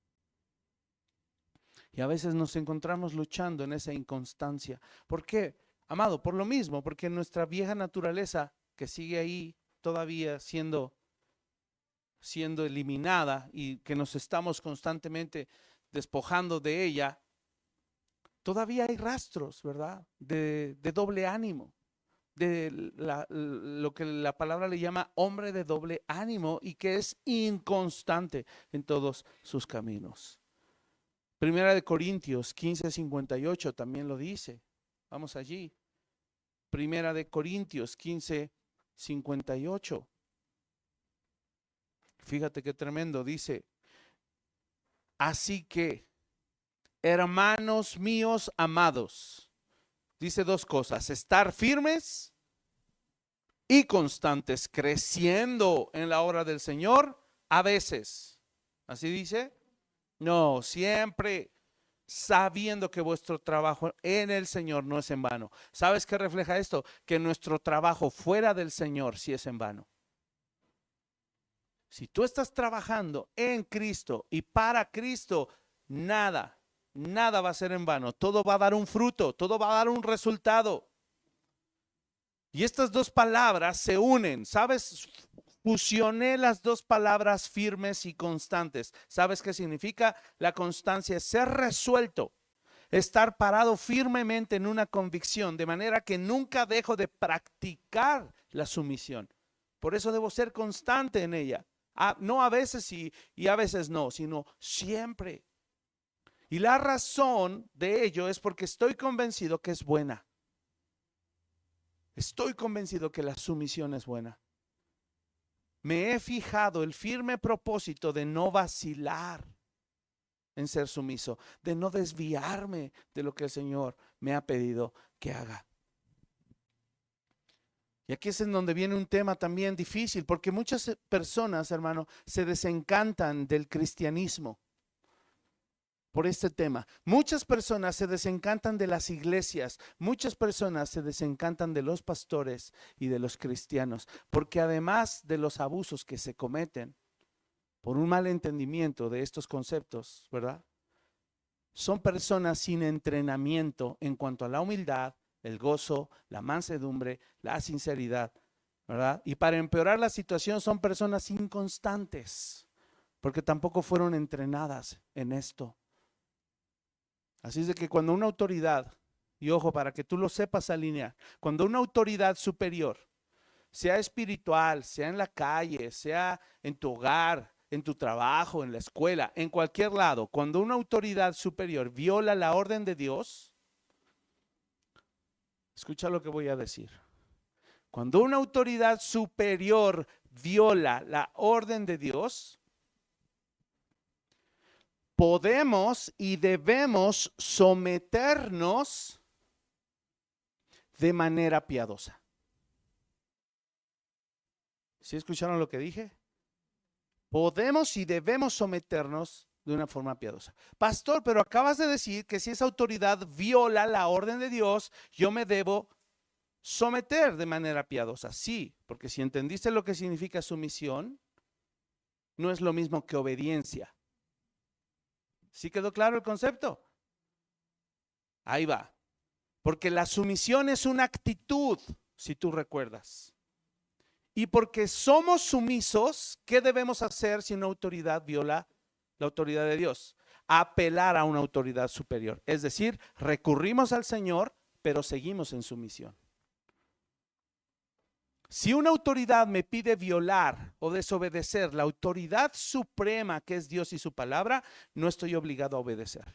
Y a veces nos encontramos luchando en esa inconstancia. ¿Por qué? Amado, por lo mismo, porque nuestra vieja naturaleza, que sigue ahí todavía siendo eliminada y que nos estamos constantemente despojando de ella, todavía hay rastros, ¿verdad? De doble ánimo, de lo que la palabra le llama hombre de doble ánimo y que es inconstante en todos sus caminos. Primera de Corintios 15:58 también lo dice. Vamos allí. Primera de Corintios 15:58. Fíjate qué tremendo. Dice, así que, hermanos míos amados, dice dos cosas, estar firmes y constantes, creciendo en la obra del Señor, a veces. ¿Así dice? No, siempre sabiendo que vuestro trabajo en el Señor no es en vano. ¿Sabes qué refleja esto? Que nuestro trabajo fuera del Señor sí es en vano. Si tú estás trabajando en Cristo y para Cristo, nada va a ser en vano. Todo va a dar un fruto, todo va a dar un resultado. Y estas dos palabras se unen, ¿sabes? Fusioné las dos palabras firmes y constantes. ¿Sabes qué significa? La constancia es ser resuelto, estar parado firmemente en una convicción, de manera que nunca dejo de practicar la sumisión. Por eso debo ser constante en ella. No a veces y a veces no, sino siempre. Y la razón de ello es porque estoy convencido que es buena. Estoy convencido que la sumisión es buena. Me he fijado el firme propósito de no vacilar en ser sumiso, de no desviarme de lo que el Señor me ha pedido que haga. Y aquí es en donde viene un tema también difícil, porque muchas personas, hermano, se desencantan del cristianismo por este tema. Muchas personas se desencantan de las iglesias, muchas personas se desencantan de los pastores y de los cristianos, porque además de los abusos que se cometen por un mal entendimiento de estos conceptos, ¿verdad? Son personas sin entrenamiento en cuanto a la humildad, el gozo, la mansedumbre, la sinceridad, ¿verdad? Y para empeorar la situación son personas inconstantes, porque tampoco fueron entrenadas en esto. Así es de que cuando una autoridad, y ojo, para que tú lo sepas alinear, cuando una autoridad superior, sea espiritual, sea en la calle, sea en tu hogar, en tu trabajo, en la escuela, en cualquier lado, cuando una autoridad superior viola la orden de Dios, escucha lo que voy a decir. Cuando una autoridad superior viola la orden de Dios, podemos y debemos someternos de manera piadosa. ¿Sí escucharon lo que dije? Podemos y debemos someternos de una forma piadosa. Pastor, pero acabas de decir que si esa autoridad viola la orden de Dios, yo me debo someter de manera piadosa. Sí, porque si entendiste lo que significa sumisión, no es lo mismo que obediencia. ¿Sí quedó claro el concepto? Ahí va. Porque la sumisión es una actitud, si tú recuerdas. Y porque somos sumisos, ¿qué debemos hacer si una autoridad viola la autoridad de Dios? Apelar a una autoridad superior. Es decir, recurrimos al Señor, pero seguimos en sumisión. Si una autoridad me pide violar o desobedecer la autoridad suprema que es Dios y su palabra, no estoy obligado a obedecer.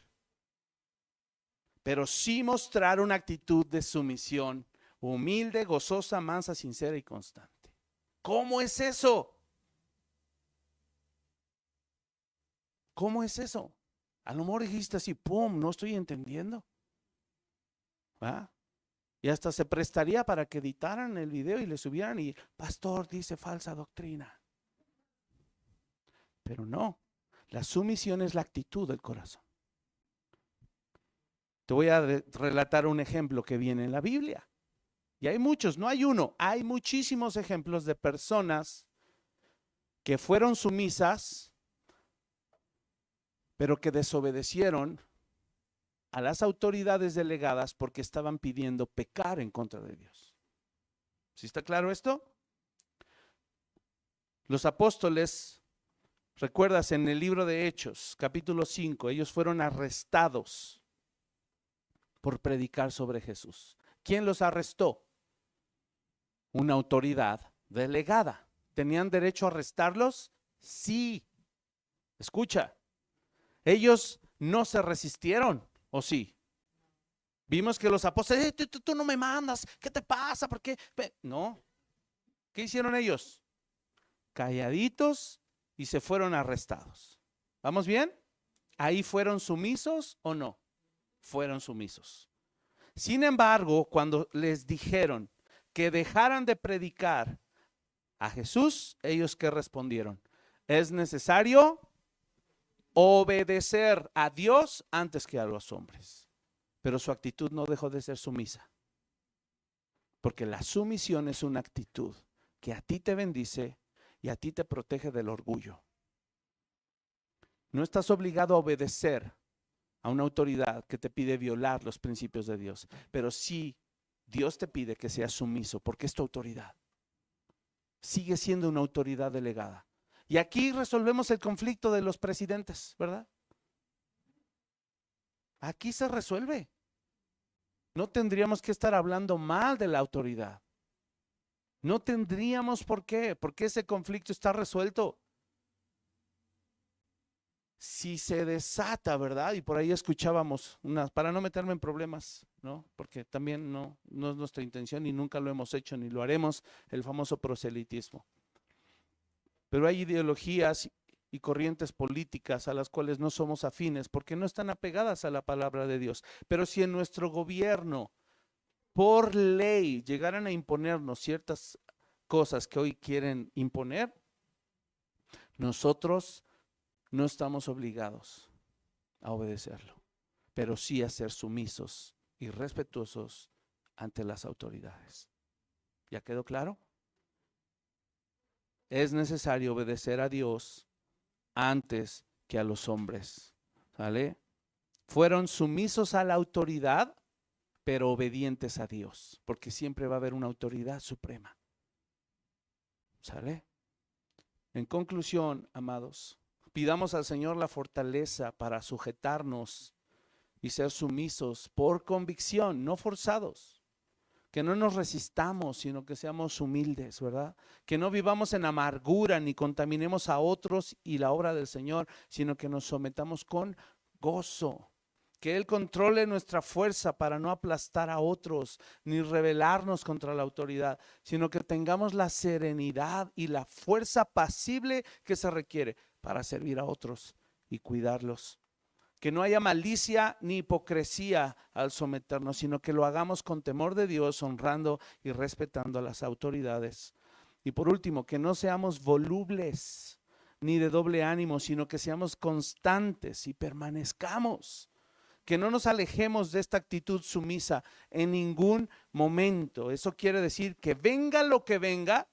pero sí mostrar una actitud de sumisión, humilde, gozosa, mansa, sincera y constante. ¿Cómo es eso? ¿Cómo es eso? A lo mejor dijiste así, pum, no estoy entendiendo. ¿Va? Y hasta se prestaría para que editaran el video y le subieran y pastor dice falsa doctrina. Pero no, la sumisión es la actitud del corazón. Te voy a relatar un ejemplo que viene en la Biblia. Y hay muchos, no hay uno, hay muchísimos ejemplos de personas que fueron sumisas, pero que desobedecieron a las autoridades delegadas porque estaban pidiendo pecar en contra de Dios. ¿Sí está claro esto? Los apóstoles, recuerdas en el libro de Hechos, capítulo 5, ellos fueron arrestados por predicar sobre Jesús. ¿Quién los arrestó? Una autoridad delegada. ¿Tenían derecho a arrestarlos? Sí. Escucha, ellos no se resistieron, ¿o sí? Vimos que los apóstoles, tú no me mandas, ¿qué te pasa? ¿Por qué? No. ¿Qué hicieron ellos? Calladitos y se fueron arrestados. ¿Vamos bien? ¿Ahí fueron sumisos o no? Fueron sumisos. Sin embargo, cuando les dijeron que dejaran de predicar a Jesús, ellos ¿qué respondieron? Es necesario obedecer a Dios antes que a los hombres. Pero su actitud no dejó de ser sumisa. Porque la sumisión es una actitud que a ti te bendice y a ti te protege del orgullo. No estás obligado a obedecer a una autoridad que te pide violar los principios de Dios, pero sí Dios te pide que seas sumiso porque es tu autoridad. Sigue siendo una autoridad delegada. Y aquí resolvemos el conflicto de los presidentes, ¿verdad? Aquí se resuelve. No tendríamos que estar hablando mal de la autoridad. No tendríamos por qué, porque ese conflicto está resuelto. Si se desata, ¿verdad? Y por ahí escuchábamos para no meterme en problemas, ¿no? Porque también no es nuestra intención y nunca lo hemos hecho ni lo haremos, el famoso proselitismo. Pero hay ideologías y corrientes políticas a las cuales no somos afines porque no están apegadas a la palabra de Dios. Pero si en nuestro gobierno, por ley, llegaran a imponernos ciertas cosas que hoy quieren imponer, nosotros no estamos obligados a obedecerlo, pero sí a ser sumisos y respetuosos ante las autoridades. ¿Ya quedó claro? Es necesario obedecer a Dios antes que a los hombres. ¿Sale? Fueron sumisos a la autoridad, pero obedientes a Dios, porque siempre va a haber una autoridad suprema. ¿Sale? En conclusión, amados, pidamos al Señor la fortaleza para sujetarnos y ser sumisos por convicción, no forzados. Que no nos resistamos, sino que seamos humildes, ¿verdad? Que no vivamos en amargura ni contaminemos a otros y la obra del Señor, sino que nos sometamos con gozo. Que Él controle nuestra fuerza para no aplastar a otros ni rebelarnos contra la autoridad, sino que tengamos la serenidad y la fuerza apacible que se requiere para servir a otros y cuidarlos. Que no haya malicia ni hipocresía al someternos, sino que lo hagamos con temor de Dios, honrando y respetando a las autoridades. Y por último, que no seamos volubles ni de doble ánimo, sino que seamos constantes y permanezcamos. Que no nos alejemos de esta actitud sumisa en ningún momento. Eso quiere decir que venga lo que venga,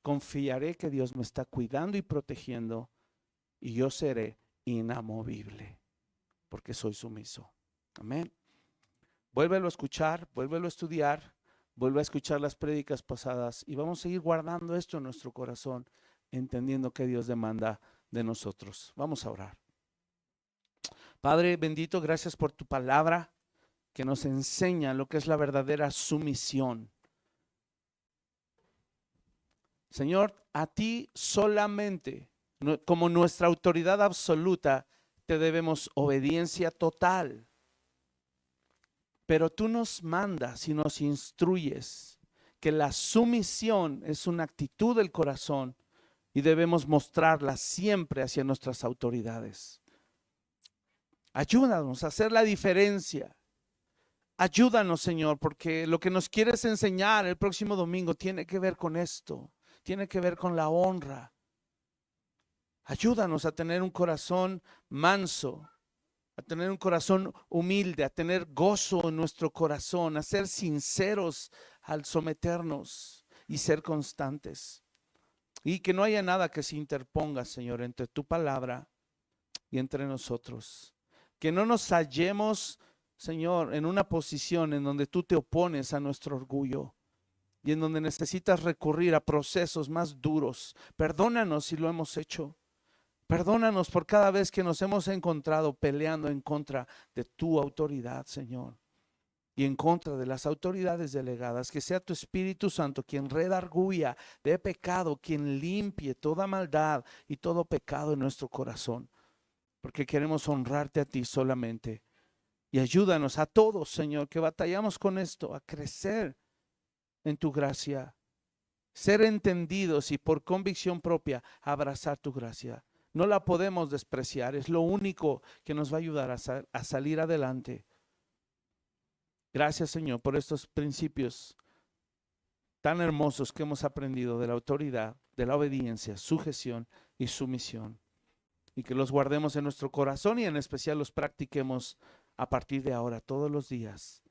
confiaré que Dios me está cuidando y protegiendo y yo seré inamovible porque soy sumiso. Amén. Vuélvelo a escuchar, vuélvelo a estudiar, vuelve a escuchar las prédicas pasadas y vamos a seguir guardando esto en nuestro corazón, entendiendo que Dios demanda de nosotros. Vamos a orar. Padre bendito, gracias por tu palabra que nos enseña lo que es la verdadera sumisión. Señor, a ti solamente, como nuestra autoridad absoluta, te debemos obediencia total. Pero tú nos mandas y nos instruyes que la sumisión es una actitud del corazón y debemos mostrarla siempre hacia nuestras autoridades. Ayúdanos a hacer la diferencia. Ayúdanos, Señor, porque lo que nos quieres enseñar el próximo domingo tiene que ver con esto, tiene que ver con la honra. Ayúdanos a tener un corazón manso, a tener un corazón humilde, a tener gozo en nuestro corazón, a ser sinceros al someternos y ser constantes. Y que no haya nada que se interponga, Señor, entre tu palabra y entre nosotros. Que no nos hallemos, Señor, en una posición en donde tú te opones a nuestro orgullo y en donde necesitas recurrir a procesos más duros. Perdónanos si lo hemos hecho. Perdónanos por cada vez que nos hemos encontrado peleando en contra de tu autoridad, Señor, y en contra de las autoridades delegadas. Que sea tu Espíritu Santo quien redarguya de pecado, quien limpie toda maldad y todo pecado en nuestro corazón, porque queremos honrarte a ti solamente. Y ayúdanos a todos, Señor, que batallamos con esto, a crecer en tu gracia, ser entendidos y por convicción propia abrazar tu gracia. No la podemos despreciar, es lo único que nos va a ayudar a salir adelante. Gracias, Señor, por estos principios tan hermosos que hemos aprendido de la autoridad, de la obediencia, sujeción y sumisión. Y que los guardemos en nuestro corazón y en especial los practiquemos a partir de ahora, todos los días,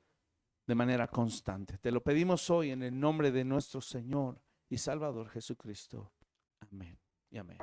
de manera constante. Te lo pedimos hoy en el nombre de nuestro Señor y Salvador Jesucristo. Amén y amén.